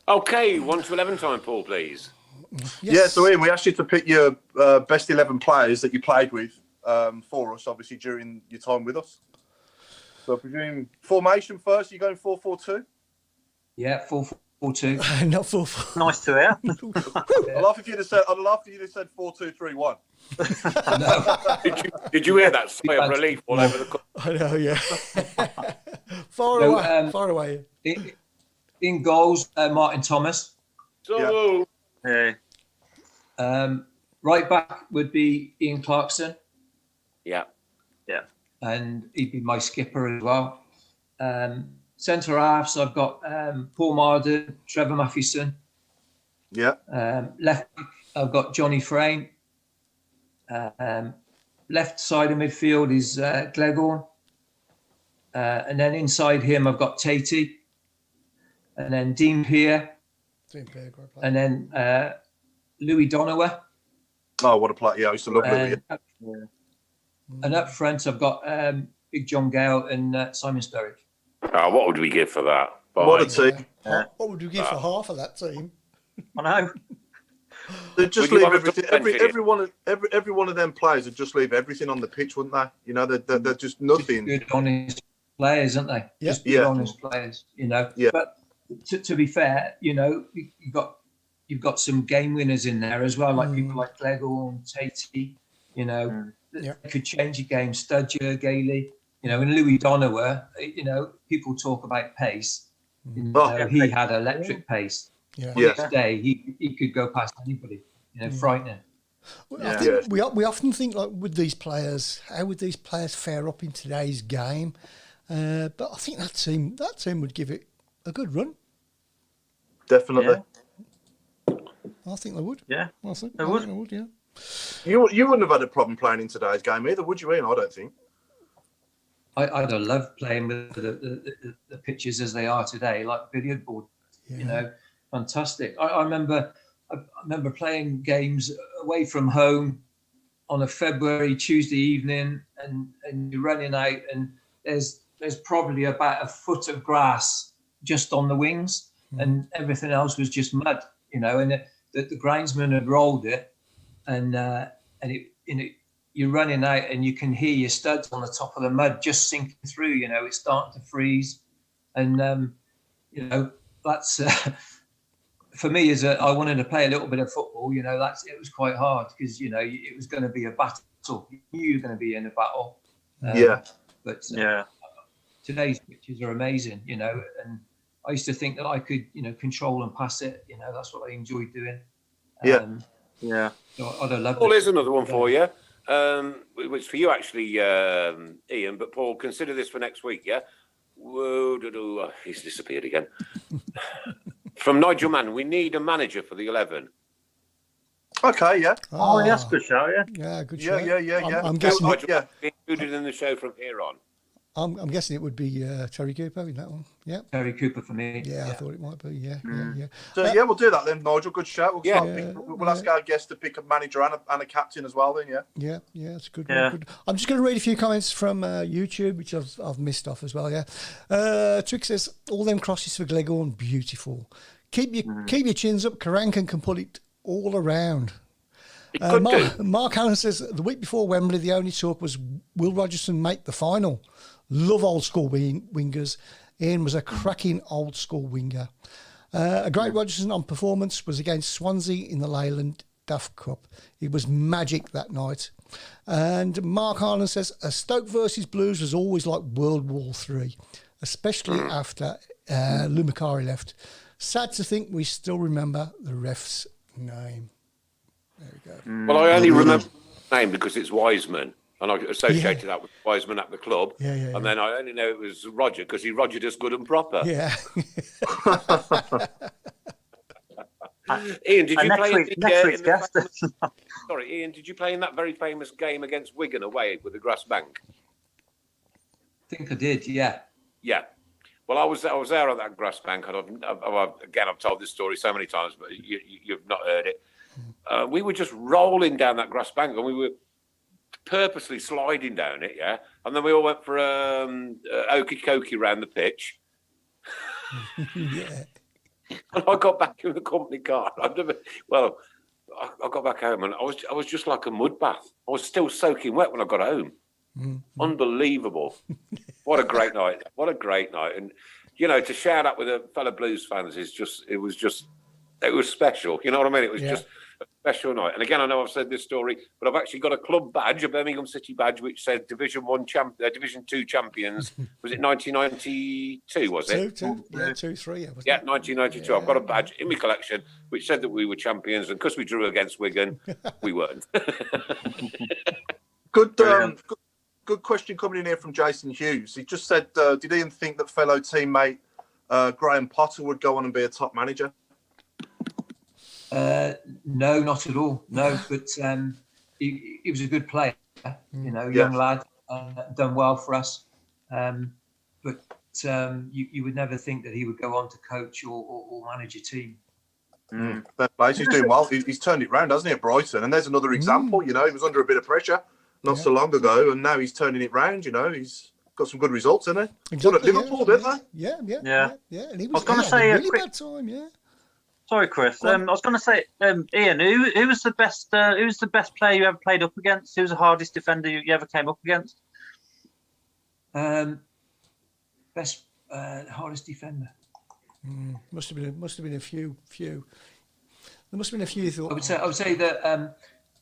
Okay, 1 to 11 time, Paul, please. Yes. Yeah, so Ian, we asked you to pick your best 11 players that you played with for us, obviously, during your time with us. So if we're doing formation first, you're going 4-4-2? Yeah, 4-4-2. Not 4-4. Nice to hear. I'd laugh if you'd have said 4-2-3-1. Did you hear that sigh of relief all over the court? I know, yeah. Far away. In goals, Martin Thomas. So, Yeah. Right back would be Ian Clarkson, yeah. and he'd be my skipper as well. Centre halves, I've got Paul Marden, Trevor Mathewson. Yeah. Left back, I've got Johnny Frayne. Left side of midfield is Gleghorn. And then inside him, I've got Tatey. And then Dean Peer. And then Louis Donowa. Oh, what a play. Yeah, I used to love Louis. And up front, I've got Big John Gale and Simon Sturridge. Oh, what would we give for that? What a team. What would you give for half of that team? I know. They'd just Would you leave want us to everything. bench Every one of them players would just leave everything on the pitch, wouldn't they? You know, they're just nothing. Good, honest players, aren't they? Yeah. Just good, honest players, you know. Yeah. But to be fair, you know, you've got some game winners in there as well, like people like Gleghorn, Tatey, you know, that could change a game. Studger, Gailey, you know, and Louis Donowa, you know, people talk about pace. You know, he had electric pace. Yeah. Next day, he could go past anybody, you know, frightening. I think we often think, like, with these players, how would these players fare up in today's game? But I think that team would give it a good run. Definitely. I think they would. Yeah. I think They they would. would, yeah. You wouldn't have had a problem playing in today's game either, would you, Ian? I don't think. I'd have loved playing with the pitches as they are today, like billiard board. Yeah. You know, fantastic. I remember playing games away from home on a February Tuesday evening, and you're running out, and there's probably about a foot of grass just on the wings, and everything else was just mud. You know, and the groundsman had rolled it, and you're running out, and you can hear your studs on the top of the mud just sinking through. You know, it's starting to freeze, and you know, that's for me. I wanted to play a little bit of football. You know, it was quite hard because, you know, it was going to be a battle. You knew you were going to be in a battle. But today's pitches are amazing. You know, and I used to think that I could, you know, control and pass it. You know, that's what I enjoyed doing. Yeah. So I'd have loved Paul, it. here's another one for you. Which for you, actually, Ian, but Paul, consider this for next week, yeah? Whoa, he's disappeared again. From Nigel Mann, we need a manager for the 11. Okay, yeah. Oh, yes, good show, yeah. Yeah, good Yeah, show. yeah. I'm guessing. Nigel Mann will be included in the show from here on. I'm guessing it would be Terry Cooper in that one. Yeah. Terry Cooper for me. Yeah, I thought it might be. Yeah. So yeah, we'll do that then, Nigel. Good shout. We'll, Yeah. we'll ask our guests to pick a manager and a captain as well. Then, yeah. Yeah, it's a good Yeah. one. Good. I'm just going to read a few comments from YouTube, which I've missed off as well. Yeah. Trick says all them crosses for Gleghorn, beautiful. Keep your chins up. Karankan can pull it all around. It could do. Mark Allen says the week before Wembley, the only talk was will Rodgerson make the final. Love old school wingers. Ian was a cracking old school winger. A great Rodgerson on performance was against Swansea in the Leyland Duff Cup. It was magic that night. And Mark Harlan says a Stoke versus Blues was always like World War III, especially after Lou Macari left. Sad to think we still remember the ref's name. There we go. Well, I only remember the name because it's Wiseman, and I associated that with Wiseman at the club. Yeah. And then I only know it was Roger because he Rogered us good and proper. Yeah. Ian, did you play next week's guest? Sorry, Ian, did you play in that very famous game against Wigan away with the grass bank? I think I did, yeah. Yeah. Well, I was there on that grass bank, and I've told this story so many times, but you've not heard it. We were just rolling down that grass bank, and we were purposely sliding down it, yeah. And then we all went for okey cokey round the pitch. Yeah. And I got back in the company car. I got back home, and I was just like a mud bath. I was still soaking wet when I got home. Unbelievable. What a great night. What a great night. And, to shout out with the fellow Blues fans it was special. You know what I mean? It was just a special night. And again, I know I've said this story, but I've actually got a club badge, a Birmingham City badge, which said Division 2 champions. Was it 1992, was it? 2-3. Yeah, 1992. I've got a badge in my collection which said that we were champions, and because we drew against Wigan, we weren't. Good question coming in here from Jason Hughes. He just said, did Ian think that fellow teammate Graham Potter would go on and be a top manager? No, not at all. No, but he was a good player, young lad, done well for us. But you would never think that he would go on to coach or manage a team. Fair play. He's doing well. He's turned it round, hasn't he, at Brighton? And there's another example. He was under a bit of pressure not so long ago, and now he's turning it round. He's got some good results, hasn't he? Exactly, At Liverpool, didn't they? Yeah. And he was going to say a really bad time. Yeah. Sorry, Chris. I was going to say, Ian, who was the best? Who was the best player you ever played up against? Who was the hardest defender you ever came up against? Best hardest defender. Must have been a few. There must have been a few. I would say that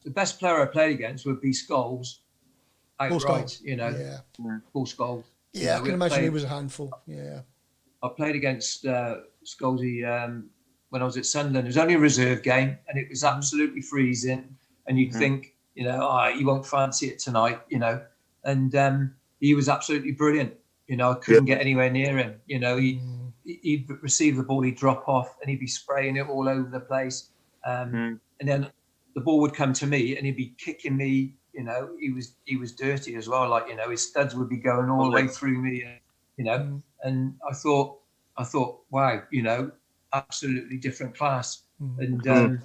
the best player I played against would be Scholes. Paul outright, Scholes. Paul Scholes. Yeah, I can imagine he was a handful. Yeah. I played against Scholesy when I was at Sunderland. It was only a reserve game, and it was absolutely freezing. And you'd think, you won't fancy it tonight, And he was absolutely brilliant. I couldn't get anywhere near him. He'd receive the ball, he'd drop off, and he'd be spraying it all over the place. And then the ball would come to me, and he'd be kicking me. He was dirty as well. Like, his studs would be going all the way through me. And I thought, wow, absolutely different class. And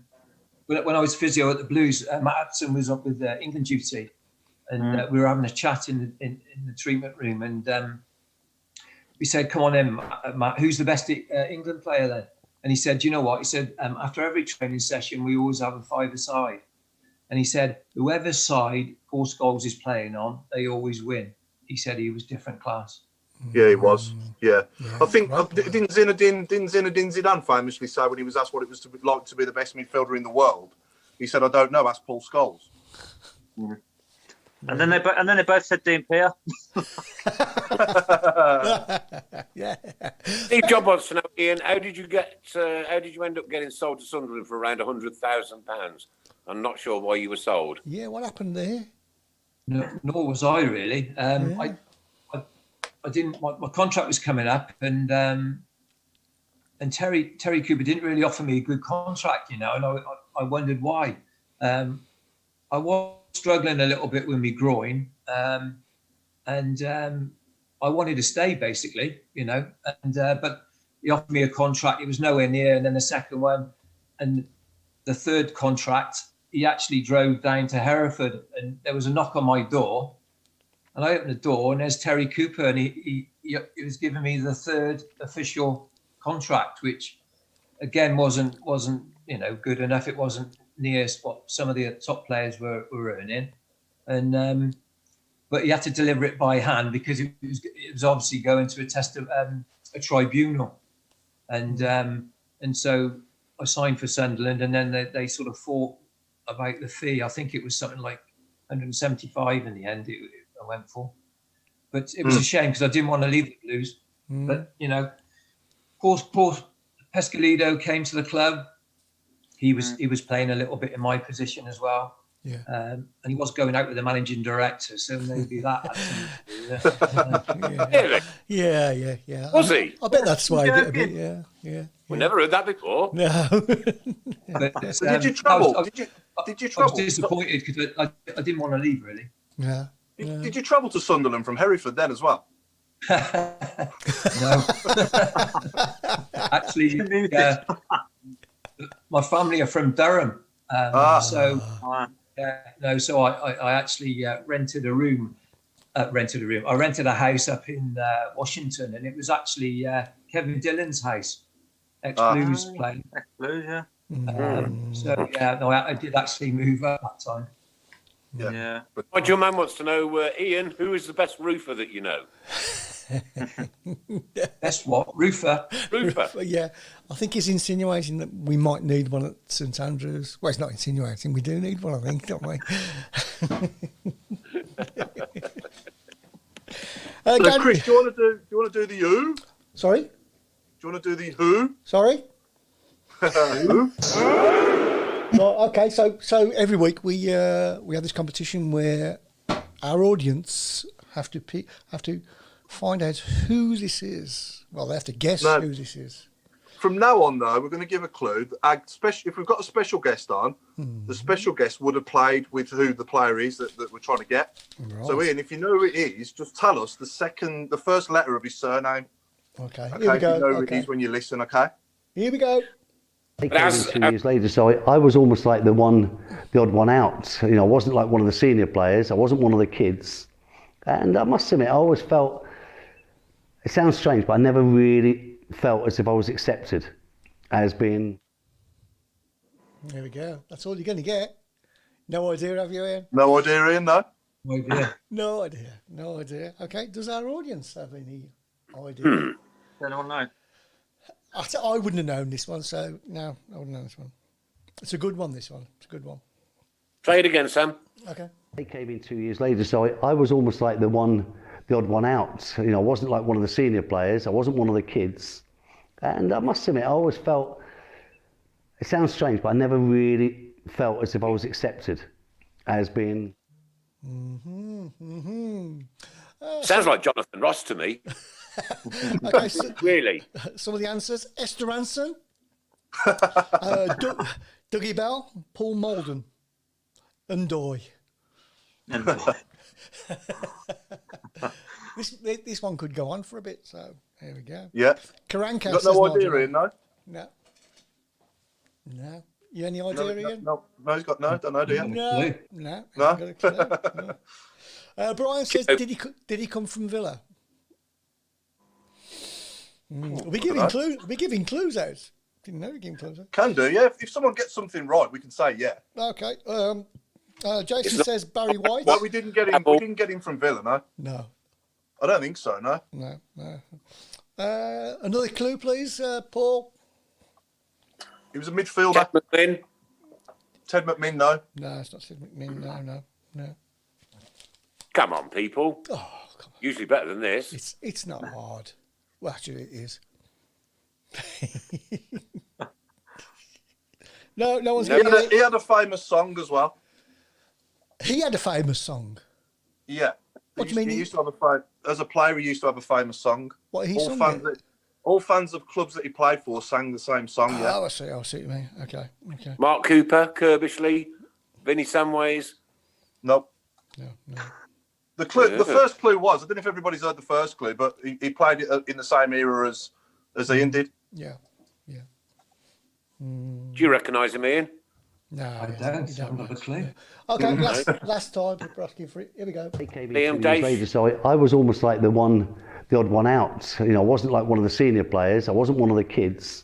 when I was physio at the Blues, Matt Atson was up with England duty, and we were having a chat in the treatment room, and we said, "Come on in, Matt. Who's the best England player then?" And he said, "You know what?" He said, "After every training session, we always have a five-a-side." And he said, "Whoever side Paul Scholes is playing on, they always win." He said he was different class. Yeah, he was. Yeah. I think didn't Zinedine Zidane famously say when he was asked what it was like to be the best midfielder in the world, he said, "I don't know. Ask Paul Scholes." And then they both said Dean Peer. Yeah. Steve Job wants to know, Ian, how did you end up getting sold to Sunderland for around £100,000? I'm not sure why you were sold. Yeah, what happened there? No, nor was I really. I didn't. My contract was coming up, and Terry Cooper didn't really offer me a good contract, and I wondered why. I was struggling a little bit with my groin, and I wanted to stay basically, you know, and but he offered me a contract. It was nowhere near, and then the second one, and the third contract, he actually drove down to Hereford, and there was a knock on my door, and I opened the door, and there's Terry Cooper, and he was giving me the third official contract, which again wasn't you know good enough. It wasn't near what some of the top players were earning, and but he had to deliver it by hand because it was obviously going to a tribunal, and so I signed for Sunderland, and then they sort of fought about the fee. I think it was something like 175 in the end. I went for, but it was a shame because I didn't want to leave the Blues. But you know, Paul Pescalito came to the club. He was playing a little bit in my position as well. Yeah. And he was going out with the managing director, so maybe that. Yeah. Was he? I bet that's swayed it a bit. Yeah. We never heard that before. No. But, So did you travel? Did you I travel? was disappointed because I didn't want to leave really. Yeah. Did you travel to Sunderland from Hereford then as well? No. Actually, my family are from Durham. So I actually rented a room. I rented a house up in Washington, and it was actually Kevin Dillon's house, ex-Blues player. Blues, yeah. I did actually move up that time. Yeah. But your man wants to know, Ian, who is the best roofer that you know? That's what roofer. Roofer. Yeah, I think he's insinuating that we might need one at St Andrews. Well, he's not insinuating. We do need one, I think, don't we? So Chris, do you want to do the who? Sorry? Do you want to do the who? Sorry? Who? Right, okay, so every week we have this competition where our audience have to find out who this is. Well, they have to guess who this is. From now on, though, we're going to give a clue. If we've got a special guest on, the special guest would have played with who the player is that we're trying to get. Right. So, Ian, if you know who it is, just tell us the first letter of his surname. Okay, Okay, here we go. you know who it is when you listen, okay? Here we go. They came in 2 years later, so I was almost like the odd one out. You know, I wasn't like one of the senior players. I wasn't one of the kids. And I must admit, I always felt, it sounds strange, but I never really felt as if I was accepted as being... There we go. That's all you're going to get. No idea, have you, Ian? No idea, Ian, no? No idea. No idea. Okay, does our audience have any idea? Anyone know? I wouldn't have known this one, so no, I wouldn't know this one. It's a good one, this one. It's a good one. Try it again, Sam. Okay. They came in 2 years later, so I was almost like the odd one out. You know, I wasn't like one of the senior players. I wasn't one of the kids. And I must admit, I always felt, it sounds strange, but I never really felt as if I was accepted as being... Sounds like Jonathan Ross to me. Okay, so, Really? some of the answers. Esther Anson, Dougie Bell, Paul Malden, and Doy. This one could go on for a bit, so here we go. Yeah. Karanka You got says no idea, Nigel. Ian, no? No. You any idea, Ian? No, he's got no, don't know, do you? No. No? Got a clue, no. Brian says, did he come from Villa? Are we giving clues out? Didn't know we giving clues out. Can do, yeah. If someone gets something right, we can say yeah. Okay. Jason says Barry White. Well, we didn't get him from Villa, no? No. I don't think so, no. No. Another clue, please, Paul. He was a midfielder. Ted McMinn, no. No, it's not Sid McMinn. No. Come on, people. Oh, come on. Usually better than this. It's not hard. Well, actually, it is. No one's He going he had a famous song as well. He had a famous song. Yeah. What do you mean? He used to have as a player, he used to have a famous song. What, he sung it? All fans of clubs that he played for sang the same song, yeah. Oh, I see what you mean. Okay. Mark Cooper, Kirbishley, Vinnie Samways. Nope. No. The first clue was, I don't know if everybody's heard the first clue, but he played it in the same era as Ian did. Yeah. Do you recognise him, Ian? No, I don't. I haven't got a clue. Okay, last time we're asking for it. Here we go. They came in Liam 2 Dave. years later, so I was almost like the odd one out. You know, I wasn't like one of the senior players. I wasn't one of the kids.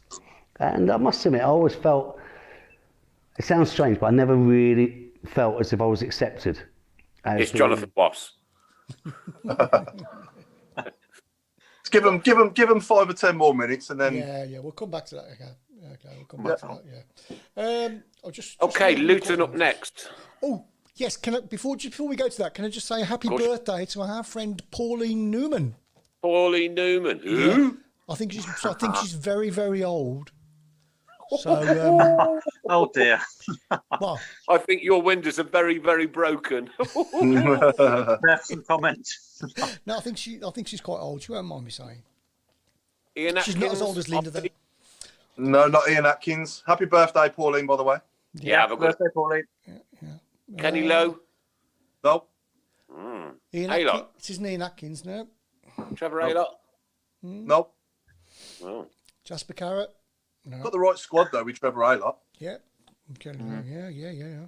And I must admit, I always felt, it sounds strange, but I never really felt as if I was accepted. It's Jonathan Boss. Give him 5 or 10 more minutes, and then Yeah, we'll come back to that. Okay, we'll come back to that. Yeah. I'll just Okay, Luton up next. Oh yes, before we go to that, can I just say happy birthday to our friend Pauline Newman? Pauline Newman. Who? Yeah. I think she's very, very old. So Oh dear. well, I think your windows are very, very broken. That's some comments. no, I think she's quite old. She won't mind me saying. Ian She's not as old as Linda, though. No, not Ian Atkins. Happy birthday, Pauline, by the way. Yeah, have a good Birthday, Pauline. Kenny Lowe. No. Ian Hey, Atkins. lot. It isn't Ian Atkins, no. Trevor Aylott. No. Oh. Jasper Carrot. No. Got the right squad, though, with Trevor Aylott. Yeah. Okay. Yeah.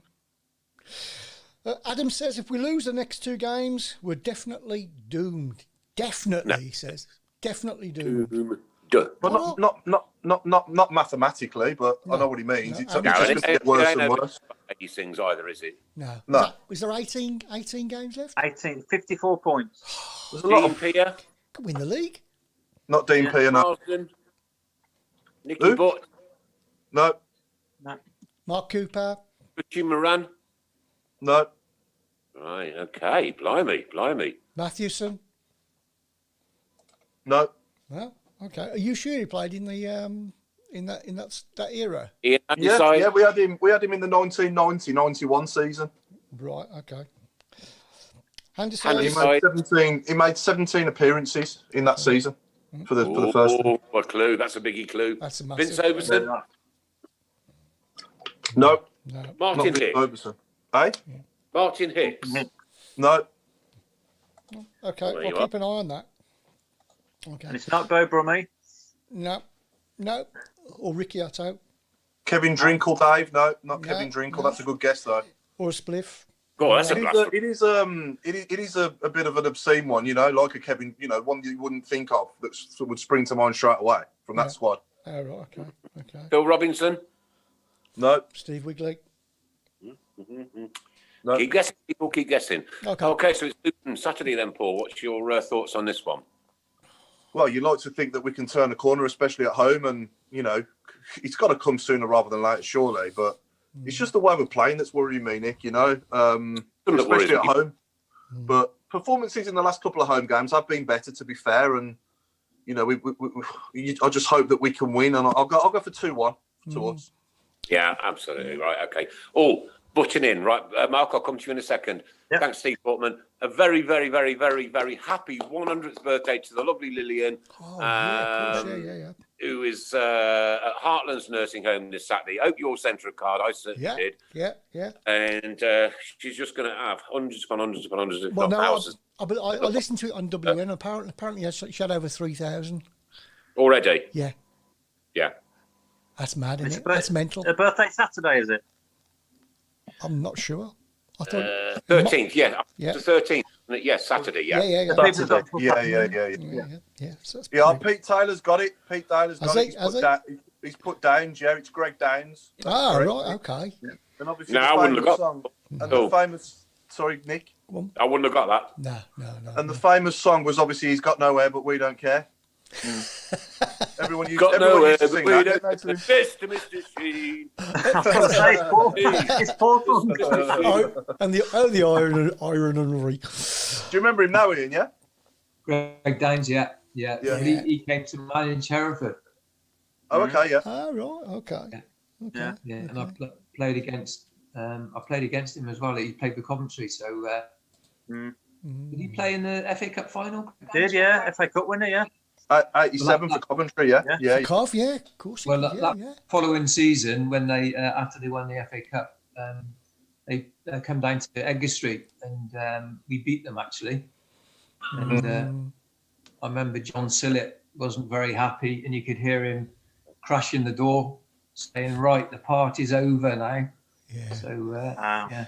Adam says if we lose the next 2 games, we're definitely doomed. Definitely, he says. Definitely doomed. But not mathematically, but I know what he means. It's just going to get worse and worse. These things either, is it? No. Is there 18 games left? 54 points. There's a lot Dean of Peer. Could win the league. not Dean Peer, no. Marsden. Nicky Who? Butt. No, Mark Cooper. Richie Moran. no, Right, okay. Blimey. Mathewson. no. Well, okay. Are you sure he played in the in that era? Ian Yeah, Andyside. we had him in the 1990-91 season. Right. Okay. He Henderson. made 17 appearances in that season for the first one. Oh, a clue. That's a biggie clue. That's a massive Vince Overson. No, No. Martin not Vince Hicks. Overson. Eh? Martin Hicks. No, Okay. There I'll you keep an eye on that. Okay. And it's not Bo Brummie. No. Or Ricky Otto. Kevin Drinkle, Dave. No, not No, Kevin Drinkle. no. That's a good guess, though. Or a Spliff. Oh, that's a It blasphemy. is a bit of an obscene one, like a Kevin, one you wouldn't think of that would spring to mind straight away from that squad. Oh, right. Okay. Phil Robinson. No, Steve Wigley. no. Keep guessing, people. Keep guessing. Okay. So it's Luton Saturday then, Paul. What's your thoughts on this one? Well, you like to think that we can turn a corner, especially at home, and it's got to come sooner rather than later, surely. But it's just the way we're playing that's worrying me, Nick. Especially at home. But performances in the last couple of home games have been better, to be fair, and I just hope that we can win, and I'll go for 2-1 to us. Yeah, absolutely right. Okay. Oh, butting in right, Mark. I'll come to you in a second. Yeah. Thanks, Steve Portman. A very, very, very, very, very happy 100th birthday to the lovely Lillian. Oh, yeah, of course. Yeah. Who is at Heartlands Nursing Home this Saturday. Hope you all sent her a card. I certainly did. Yeah. And she's just going to have hundreds upon hundreds upon hundreds, if Well, not no, thousands. I listened to it on WN. Apparently, she had over 3,000. Already. Yeah. Yeah. That's mad, isn't It's it? That's mental. Her birthday Saturday, is it? I'm not sure. I thought 13th, yeah. Yeah. The 13th. Yes, Saturday, yeah. Yeah. Yeah. So that's Yeah, pretty- Pete Taylor's got it. Pete Taylor's got it. He's put Downs, it's Greg Downs. Ah, right, okay. And obviously No, I wouldn't have got song. And Oh. the famous, sorry, Nick. I wouldn't have got that. No. And the famous song was obviously "He's Got Nowhere, But We Don't Care." Everyone used, Got everyone nowhere, used to but sing we that. don't. didn't they, to him? Mr. Sheen. I was going to say, it's Paul. And the ironry. Do you remember him now, Ian? Yeah. Greg Downs, yeah. He came to mine in Sheriford. Oh, okay, yeah. Ah, right, okay. Yeah. Yeah, and I played against him as well. He played for Coventry, so did he play in the FA Cup final? Did, yeah. FA Cup winner, yeah. 87 for Coventry, yeah. Cough, yeah, of course. Well, that following season, when they after they won the FA Cup, they come down to Edgar Street, and we beat them actually. And I remember John Sillett wasn't very happy, and you could hear him crashing the door, saying, "Right, the party's over now." Yeah. So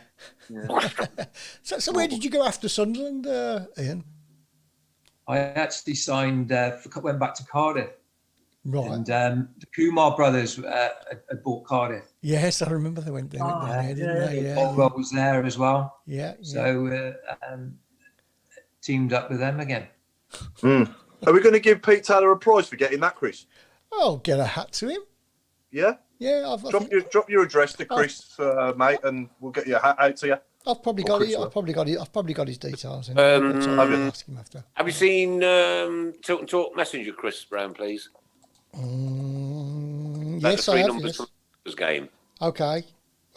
yeah. So where did you go after Sunderland, Ian? I actually signed, went back to Cardiff. Right. And the Kumar brothers had bought Cardiff. Yes, I remember they went down there, didn't they? Yeah. Caldwell was there as well. Yeah. So teamed up with them again. Are we going to give Pete Taylor a prize for getting that, Chris? I'll get a hat to him. Yeah? Yeah. Drop your address to Chris, mate, and we'll get your hat out to you. I've probably got it. I've probably got his details. Have ask him after. Have you seen Tilton Talk Messenger, Chris Brown, please? Yes, I have. Yes. This game. Okay.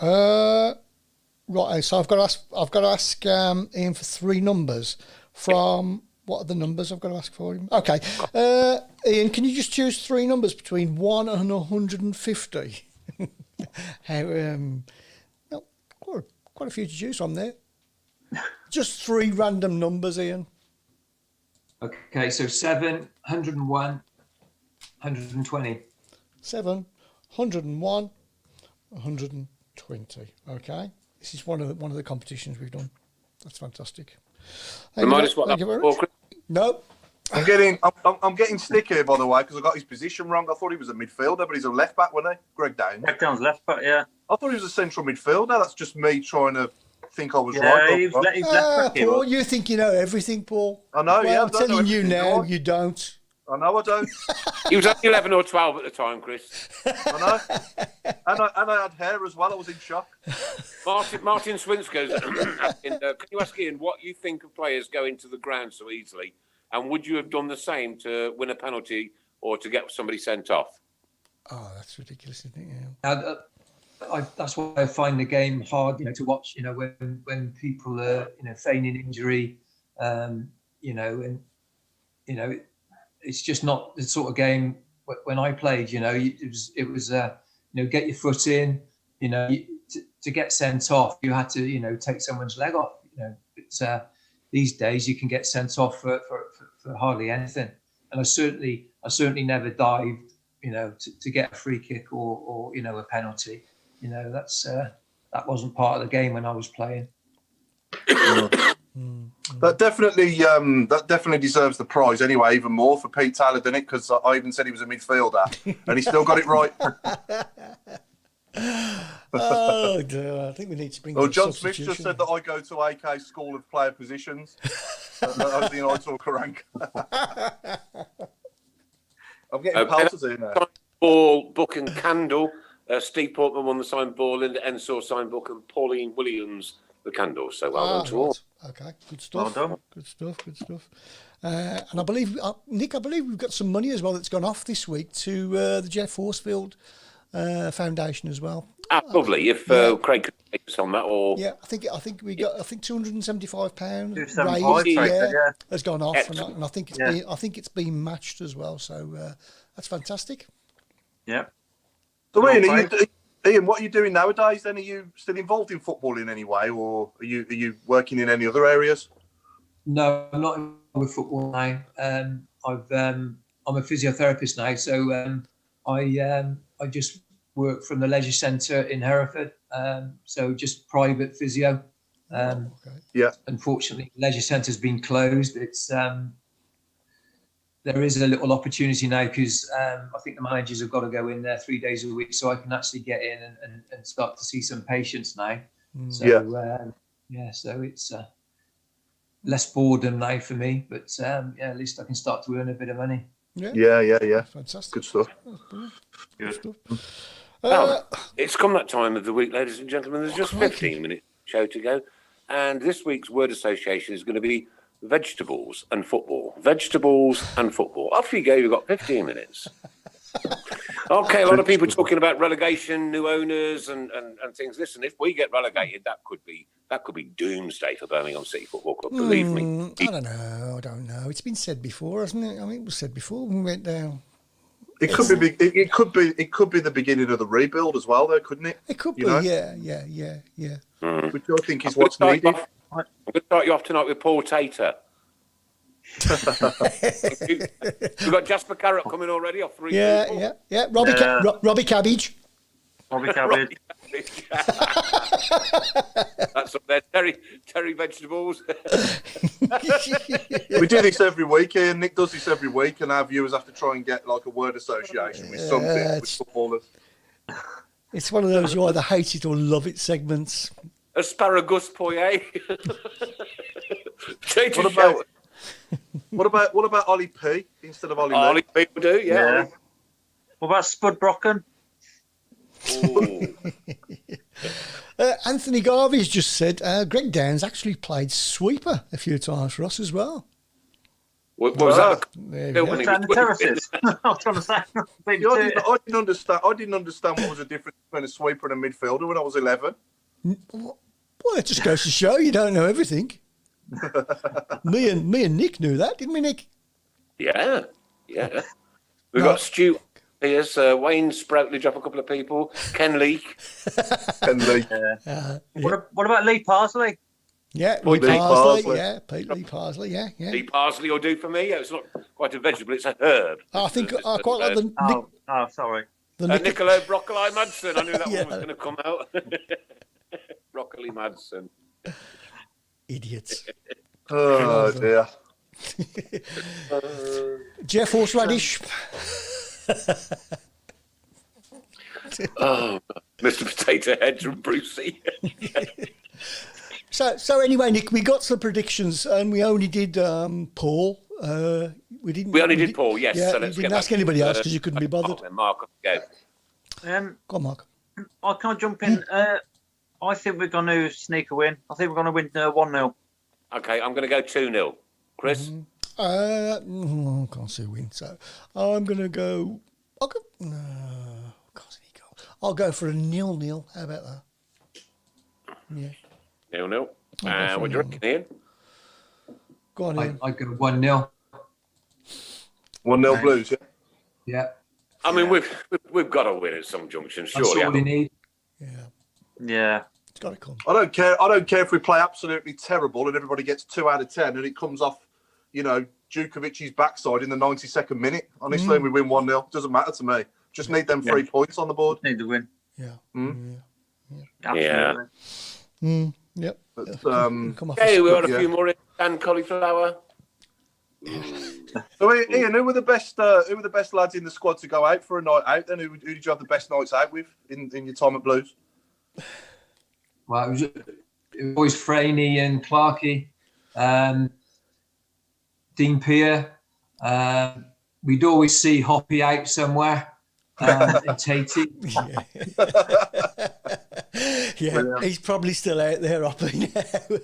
Right. So I've got to ask Ian for 3 numbers from. What are the numbers I've got to ask for him? Okay. Ian, can you just choose 3 numbers between 1 and 150? Quite a few to choose from there. Just 3 random numbers, Ian. Okay, so 7, 101, 120. 7, 101, 120. Okay. This is one of the competitions we've done. That's fantastic. Remind us what thank you very much. No. I'm getting stick here, by the way, because I got his position wrong. I thought he was a midfielder, but he's a left back, wasn't he? Greg Downs. Greg Downs left back, yeah. I thought he was a central midfielder. That's just me trying to think I was Yeah, right. he's left back. Paul, you think you know everything, Paul. I know, well, yeah. I'm telling you now, you don't. I know I don't. He was only 11 or 12 at the time, Chris. I know. And I had hair as well. I was in shock. Martin Swince goes, can you ask Ian what you think of players going to the ground so easily? And would you have done the same to win a penalty or to get somebody sent off? Oh, that's ridiculous, isn't it? Yeah. That's why I find the game hard, to watch. When people are, feigning injury, it's just not the sort of game. When I played, it was get your foot in. To get sent off, you had to, take someone's leg off. It's these days you can get sent off for hardly anything. And I certainly never dived, to get a free kick or a penalty. That wasn't part of the game when I was playing. That definitely deserves the prize anyway, even more for Pete Taylor, didn't it? Because I even said he was a midfielder, and he still got it right. Oh dear, I think we need to bring. Well, John Smith just said that I go to AK School of Player Positions. That was the I talk rank. I'm getting pulses here now. Ball, book and candle. Steve Portman won the signed ball, Linda Ensor signed book, and Pauline Williams the candle. So well done to all. Okay, good stuff. Well done. Good stuff. And I believe, Nick, we've got some money as well that's gone off this week to the Jeff Horsfield Foundation as well. Lovely. If Craig could take us on that, or I think we got £275 raised, has gone off, and I think it's been matched as well. So that's fantastic. Yeah. So Ian, what are you doing nowadays? Then are you still involved in football in any way, or are you working in any other areas? No, I'm not involved with football now. I'm a physiotherapist now, so I just work from the leisure centre in Hereford. So just private physio. Unfortunately, the leisure centre's been closed. It's there is a little opportunity now because I think the managers have got to go in there 3 days a week, so I can actually get in and start to see some patients now. So so it's less boredom now for me, but at least I can start to earn a bit of money. Yeah. Fantastic. Good stuff. good. Well, it's come that time of the week, ladies and gentlemen. There's just 15-minute show to go, and this week's word association is going to be vegetables and football. Vegetables and football. Off you go. You've got 15 minutes. Okay, a lot of people talking about relegation, new owners, and things. Listen, if we get relegated, that could be doomsday for Birmingham City Football Club. Believe me. I don't know. It's been said before, hasn't it? I mean, it was said before when we went down. It could be. It could be. It could be the beginning of the rebuild as well, though, couldn't it? It could be. know? Yeah. Which I think is what's needed. I'm going to start you off tonight with Paul Tater. We've got Jasper Carrot coming already off 3 people. Yeah. Robbie Cabbage. Robbie Cabbage. That's up there. Terry Vegetables. We do this every week, Ian. Nick does this every week, and our viewers have to try and get like a word association with something with footballers. It's one of those you either hate it or love it segments. Asparagus Poyer. What about Ollie P instead of Ollie? Ollie P will do, yeah. What about Spud Brocken? Anthony Garvey's just said Greg Downs actually played sweeper a few times for us as well. What was that? Terraces. I was trying to say. I didn't understand what was the difference between a sweeper and a midfielder when I was 11. Well, it just goes to show you don't know everything. me and Nick knew that, didn't we, Nick? Yeah. We've got Stu Pierce, Wayne Sproutlidge up a couple of people, Ken Leake. What about Lee Parsley? Yeah, Lee Parsley. Yeah, Pete Lee Parsley. Yeah. Lee Parsley will do for me. It's not quite a vegetable; it's a herb. I think I quite like the. Sorry. Nicola Broccoli Madsen. I knew that one was going to come out. Broccoli Madsen. Idiots. Oh dear. Jeff Horseradish. Mr. Potato Head from Brucey. So anyway, Nick, we got some predictions, and we only did Paul. We only did Paul. Yes. Yeah, So you didn't ask anybody else because you couldn't be bothered. Mark, go. Go on, Mark. I can't jump in. I think we're going to sneak a win. I think we're going to win 1-0. Okay, I'm going to go 2-0. Chris? I can't see a win, so I'm going to go... No, can't see any goal. I'll go for a 0-0. How about that? Yeah. 0-0. What do you reckon, Ian? Go on, Ian. I go 1-0. 1-0 Blues, yeah? Yeah. I mean, we've got to win at some junction, surely. That's all we need. Yeah. It's got to come. I don't care if we play absolutely terrible and everybody gets 2 out of 10 and it comes off, Djukovic's backside in the 92nd minute. Honestly, we win 1-0. Doesn't matter to me. Just need them 3 points on the board. Need the win. Absolutely. Yep. But, hey, we got a few more in. Dan Cauliflower. So, Ian, who were the best lads in the squad to go out for a night out? Then who did you have the best nights out with in your time at Blues? Well, it was always Franey and Clarkey, Dean Peer. We'd always see Hoppy out somewhere, and Tatey. Yeah, he's probably still out there, Hoppy.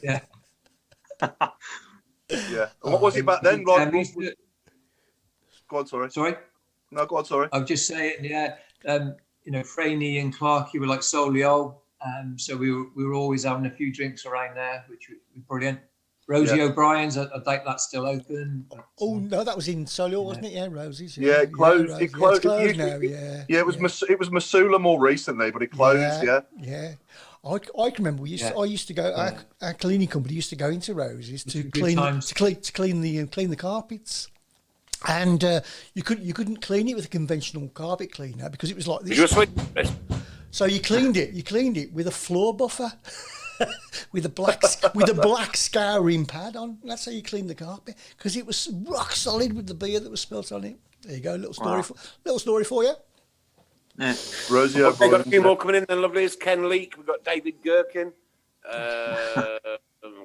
Yeah. Yeah. And what was it back then? Like, go on, sorry. Sorry? No, go on, sorry. I'm just saying, Franey and Clarkey were like Solihull. So we were always having a few drinks around there, which was brilliant. Rosie O'Brien's, I think that's still open. No, that was in Solihull, wasn't it? Yeah, Rosie's. Yeah, it closed. It closed now. Yeah. Yeah, it was Masula more recently, but it closed. Yeah. I can remember I used to go. Our cleaning company used to go into Rosie's to clean the carpets. And you couldn't clean it with a conventional carpet cleaner because it was like this. So you cleaned it with a floor buffer, with a black scouring pad on. That's how you cleaned the carpet because it was rock solid with the beer that was spilt on it. There you go, little story for you. Yeah. Rosie We've got a few more coming in. Then lovely is Ken Leake. We've got David Gherkin.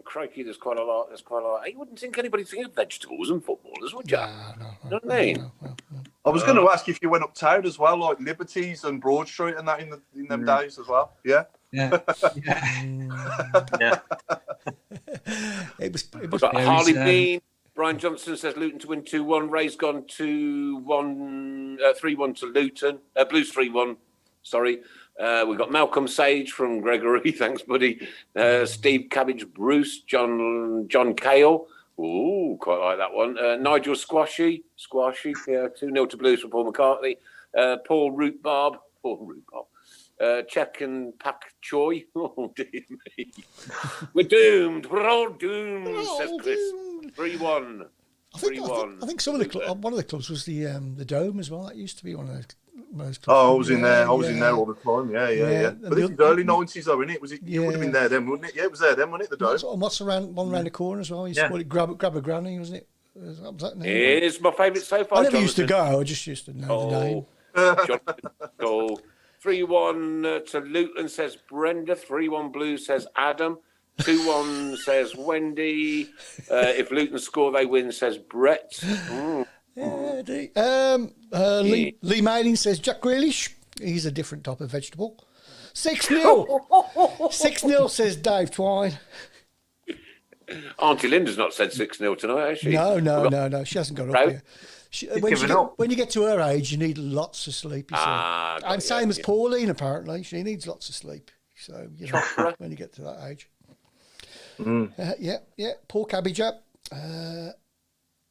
Crikey, there's quite a lot. You wouldn't think anybody's thinking of vegetables and footballers, would you? No. You know what I mean? No. I was going to ask if you went uptown as well, like Liberties and Broad Street and that in them days as well. Yeah. Yeah. It was We've got Harley Bean. Brian Johnson says Luton to win 2-1. Ray's gone 3-1 to Luton. Blues 3-1. Sorry. We've got Malcolm Sage from Gregory. Thanks, buddy. Steve Cabbage, Bruce, John Cale. Ooh, quite like that one. Nigel Squashy, yeah, 2-0 to Blues for Paul McCartney. Paul Rootbarb. Check and Pak Choi. Oh, dear me. We're doomed. We're all doomed, says Chris. 3-1. I think some of one of the clubs was the Dome as well. That used to be one of those clubs. Oh, I was in there. I was in there all the time. Yeah. But this is early 90s, though, isn't it? It would have been there then, wouldn't it? Yeah, it was there then, wasn't it? The Dome. And what's around the corner as well? You used to call it grab a granny, wasn't it? Was that name? It is my favourite so far. I never used to go. I just used to know the name. Goal. 3-1 to Luton, says Brenda. 3-1 Blues, says Adam. 2-1 says Wendy. If Luton score, they win, says Brett. Lee Mailing says Jack Grealish. He's a different type of vegetable. 6-0. 6-0 says Dave Twine. Auntie Linda's not said 6-0 tonight, has she? No. She hasn't got up here. When you get to her age, you need lots of sleep. Same as Pauline, apparently. She needs lots of sleep. So, when you get to that age. Paul Cabbager.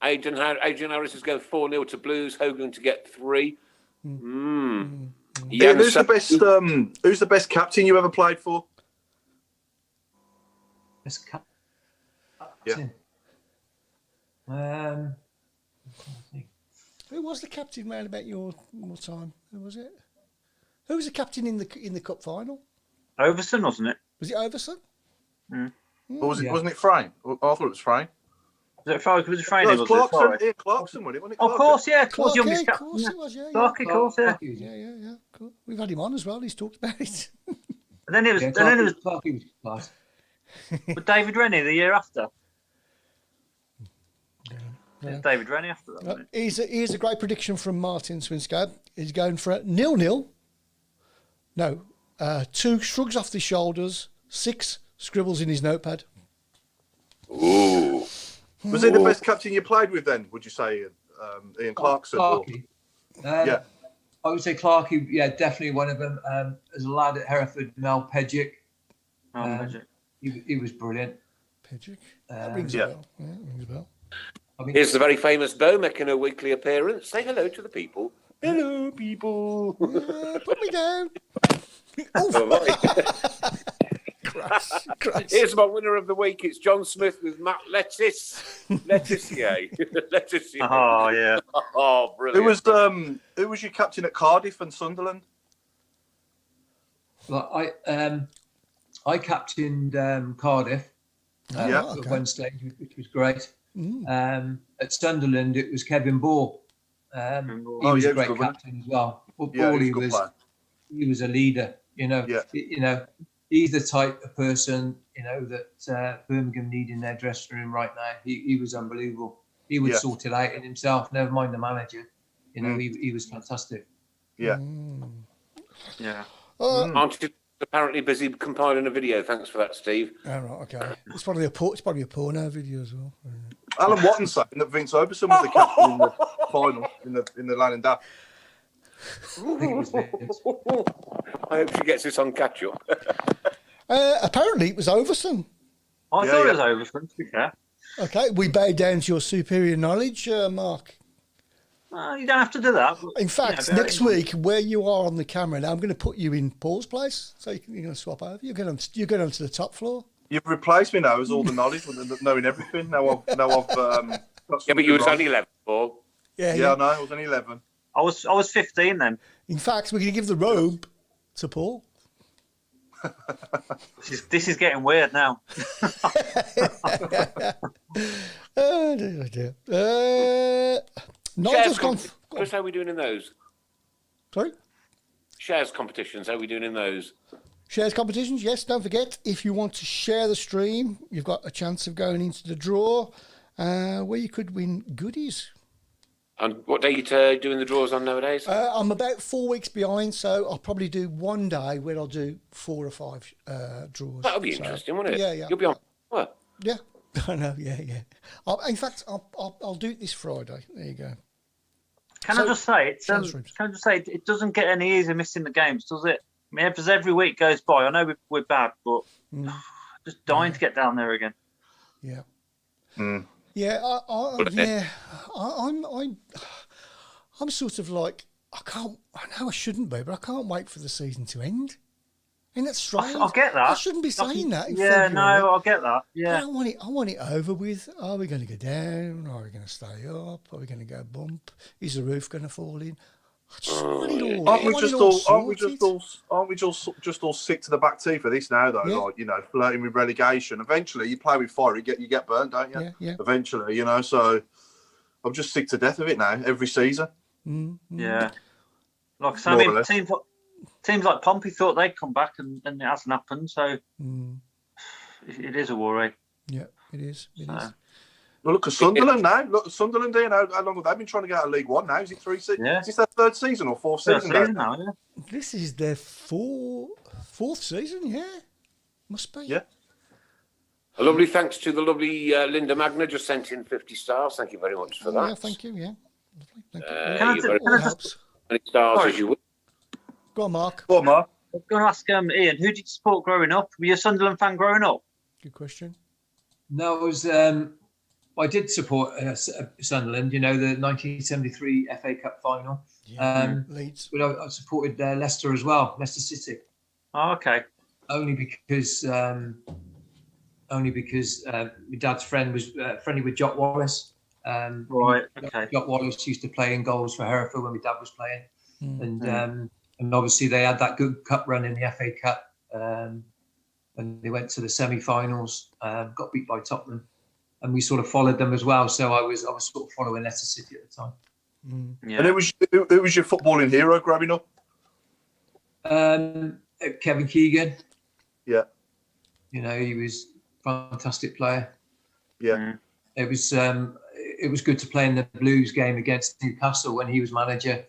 Adrian Harris is going 4-0 to Blues. Hogan to get 3. Yeah, who's the best captain you ever played for? Best captain. Yeah. Who was the captain round about your time? Who was it? Who was the captain in the cup final? Overson, wasn't it? Was it Overson? Or wasn't it Frame? I thought it was Frame. Was it Frame? Was it Frame? No, it was Clarkson. Yeah, Clarkson, wasn't it? Of course, yeah. Clark, youngest of course it was, yeah. Clarky, of course, yeah. Yeah. Cool. We've had him on as well. He's talked about it. And then it was. Clarky was class. But David Rennie the year after. Yeah. David Rennie after that. Here's a great prediction from Martin Swinscab. He's going for a 0-0. No, 2 shrugs off the shoulders, 6 scribbles in his notepad. Ooh. Was he the best captain you played with then, would you say, Ian Clarkson? Clarky. Yeah. I would say Clarky, yeah, definitely one of them. As a lad at Hereford, Mel Pedgick. He was brilliant. Pedgick? That rings a bell. Yeah, that rings a bell. Here's the very famous Bo making a weekly appearance. Say hello to the people. Hello, people. Yeah, put me down. Christ. Here's my winner of the week. It's John Smith with Matt Letizia. Oh, yeah. Oh, brilliant. Who was your captain at Cardiff and Sunderland? Well, I captained Cardiff at one stage, which was great. At Sunderland, it was Kevin Ball. He was a great captain as well. But Ball, he was a leader. He's the type of person that Birmingham need in their dressing room right now. He was unbelievable. He would sort it out in himself. Never mind the manager. He was fantastic. Yeah. Yeah. Aren't you apparently busy compiling a video? Thanks for that, Steve. Oh, right, okay. It's probably a porno video as well. Alan Watton saying that Vince Oberson was the captain in the final in the Land and Daft. I hope she gets this on catch up. Apparently, it was Overson. I thought it was Overson, to be fair. Okay, we bow down to your superior knowledge, Mark. You don't have to do that. In fact, next week, where you are on the camera now, I'm going to put you in Paul's place, so you're going to swap over. You're going onto the top floor. You've replaced me now as all the knowledge, knowing everything. Now I've got but you was only 11, Paul. Yeah, I know. I was only 11. I was 15 then. In fact, we're going to give the robe to Paul. This is getting weird now. Oh dear. Nigel's gone. Chris, how are we doing in those? Sorry? Shares competitions, how are we doing in those? Shares competitions, yes. Don't forget, if you want to share the stream, you've got a chance of going into the draw where you could win goodies. And what day are you doing the draws on nowadays? I'm about 4 weeks behind, so I'll probably do one day where I'll do 4 or 5 draws. That'll be interesting, won't it? Yeah. You'll be on. What? Yeah, I know. Yeah. In fact, I'll do it this Friday. There you go. Can I just say it doesn't get any easier missing the games, does it? I mean, as every week goes by, I know we're bad, but just dying to get down there again. Yeah. Yeah, I'm sort of like, I know I shouldn't be, but I can't wait for the season to end. And that's strange. I get that. I shouldn't be saying that in Yeah, February. no, I get that. Yeah. I want it over with. Are we going to go down? Are we going to stay up? Are we going to go bump? Is the roof going to fall in? I just want it all. Aren't we just all sick to the back teeth for this now, though? Yeah. Like, you know, flirting with relegation. Eventually, you play with fire, you get burnt, don't you? Yeah. Eventually, you know. So I'm just sick to death of it now. Every season. Yeah. Like I say, I mean, teams like Pompey thought they'd come back, and it hasn't happened. So it is a worry. Yeah, it is. It is. Well, look at Sunderland now. Look at Sunderland, Ian. How long have they been trying to get out of League One now? Is it 3 seasons? Yeah. Is this their 3rd season or 4th Third season now, yeah. This is their fourth season. Yeah, must be. Yeah. A lovely thanks to the lovely Linda Magna, just sent in 50 stars. Thank you very much for that. Yeah, thank you. Yeah, lovely. Thank you. All Helps. as many stars as you would. Go on, Mark. Go on, Mark. I was going to ask Ian, who did you support growing up? Were you a Sunderland fan growing up? Good question. No, it was. I did support Sunderland. You know, the 1973 FA Cup final. Yeah. Leeds. But I supported Leicester as well, Leicester City. Oh, okay. Only because my dad's friend was friendly with Jock Wallace. Right. Okay. Jock Wallace used to play in goals for Hereford when my dad was playing, and obviously they had that good cup run in the FA Cup. And they went to the semi-finals, got beat by Tottenham, and we sort of followed them as well. So I was sort of following Leicester City at the time. Yeah. And who was your footballing hero growing up? Kevin Keegan. Yeah. You know, he was a fantastic player. Yeah. It was good to play in the Blues game against Newcastle when he was manager.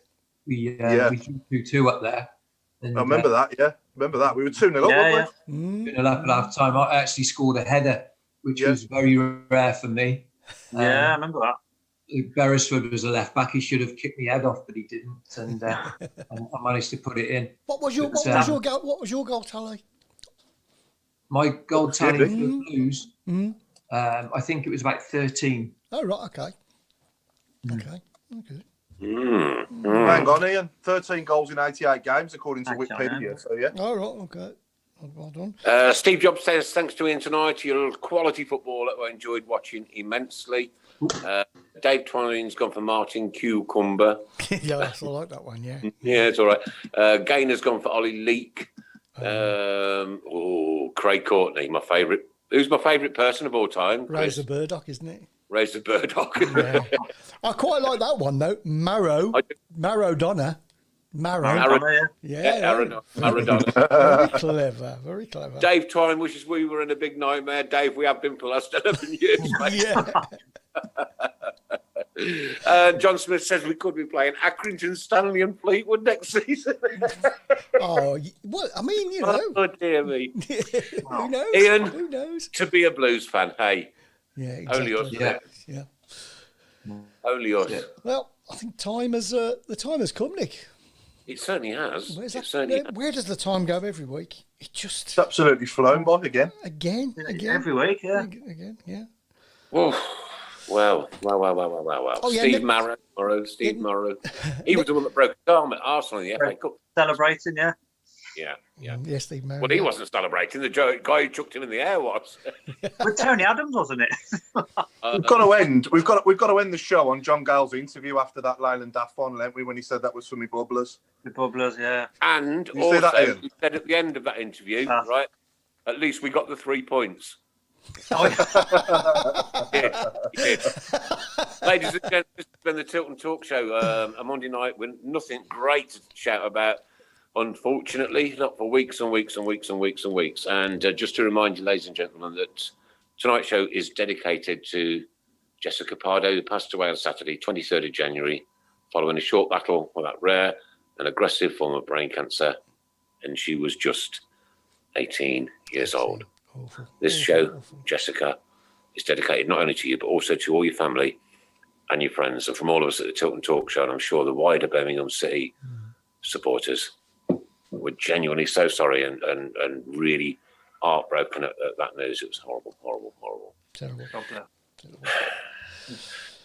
We drew 2-2 up there. And, I remember that. Yeah, remember that. We were 2-0 up, weren't we? 2-0 up at half time. I actually scored a header, which was very rare for me. Yeah, I remember that. Beresford was a left back. He should have kicked my head off, but he didn't, and I managed to put it in. What was your goal tally? My goal tally for the Blues. I think it was about 13. Oh right, okay. Hang on, Ian. 13 goals in 88 games, according to Wikipedia. So yeah. Oh right, okay. Well done. Steve Jobs says, thanks to Ian tonight, you're a quality footballer. I enjoyed watching immensely. Dave Twine's gone for Martin Cucumber. Yes, I like that one, yeah. Yeah, it's all right. Gaynor's gone for Ollie Leake. Craig Courtney, my favourite. Who's my favourite person of all time? Razor Burdock, isn't it? Razor Burdock. Yeah. I quite like that one, though. Marrow Donna. Maradona. Yeah. Maradona. Very clever. Dave Twine wishes we were in a big nightmare. Dave, we have been for the last 11 years, mate. John Smith says we could be playing Accrington, Stanley and Fleetwood next season. Well, I mean, you know. Oh, dear me. Who knows? Ian, who knows? To be a Blues fan, hey. Yeah, exactly. Only us. Yeah. Only us. Yeah. Well, I think the time has come, Nick. It certainly has. Where does the time go every week? It's absolutely flown by again. Again. Every week, yeah. Again, yeah. Well. Oh, yeah, Steve Morrow. He was the one that broke his arm at Arsenal in the FA Cup. Celebrating, yeah. Yeah. Yeah, Steve Morrow. Well, he wasn't celebrating. The guy who chucked him in the air was. With Tony Adams, wasn't it? We've got to end. We've got to end the show on John Gale's interview after that Leyland Daft final, haven't we? When he said that was for me bubblers. The bubblers, yeah. And you also, that, he said at the end of that interview, right? At least we got the 3 points. Oh, yeah. He did. Ladies and gentlemen, this has been the Tilton Talk Show. A Monday night with nothing great to shout about. Unfortunately, not for weeks and weeks and weeks and weeks and weeks. And just to remind you, ladies and gentlemen, that tonight's show is dedicated to Jessica Pardo, who passed away on Saturday, 23rd of January, following a short battle with that rare and aggressive form of brain cancer. And she was just 18 years old. Awful. This show, Jessica, is dedicated not only to you, but also to all your family and your friends. And from all of us at the Tilton Talk Show, and I'm sure the wider Birmingham City supporters, we're genuinely so sorry and really heartbroken at that news. It was horrible. Terrible.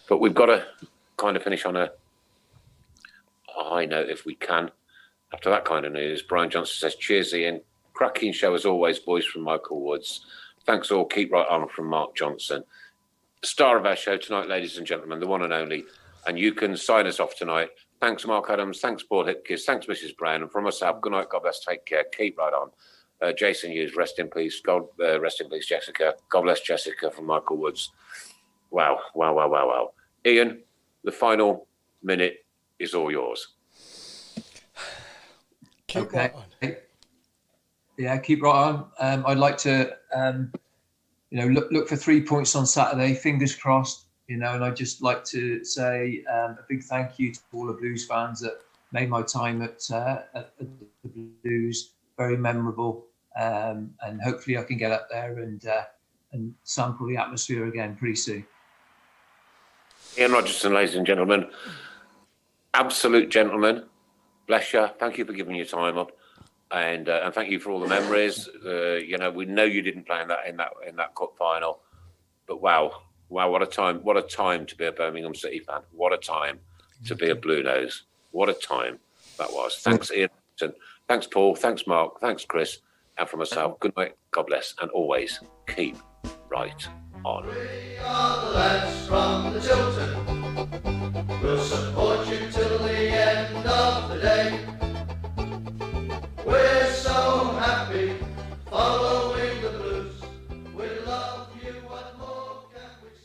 But we've got to kind of finish on a high note if we can. After that kind of news, Brian Johnson says, cheers, Ian. Cracking show as always, boys, from Michael Woods. Thanks all. Keep right on, from Mark Johnson. Star of our show tonight, ladies and gentlemen, the one and only. And you can sign us off tonight. Thanks, Mark Adams. Thanks, Paul Hipkiss. Thanks, Mrs. Brown. And from myself, good night. God bless. Take care. Keep right on. Jason Hughes, rest in peace. God, rest in peace, Jessica. God bless Jessica, from Michael Woods. Wow, wow, wow, wow, wow. Ian, the final minute is all yours. Keep right on. Yeah, keep right on. I'd like to, look for 3 points on Saturday. Fingers crossed. And I'd just like to say a big thank you to all the Blues fans that made my time at the Blues very memorable. And hopefully I can get up there and sample the atmosphere again pretty soon. Ian Rodgerson, ladies and gentlemen, absolute gentleman. Bless you. Thank you for giving your time up, and thank you for all the memories. We know you didn't play in that cup final, but wow, what a time! What a time to be a Birmingham City fan. What a time to be a Blue Nose. What a time that was. Thanks, Ian. Thanks, Paul. Thanks, Mark. Thanks, Chris. And from myself, good night. God bless, and always keep right on. We are the lads from the Tilton. We'll support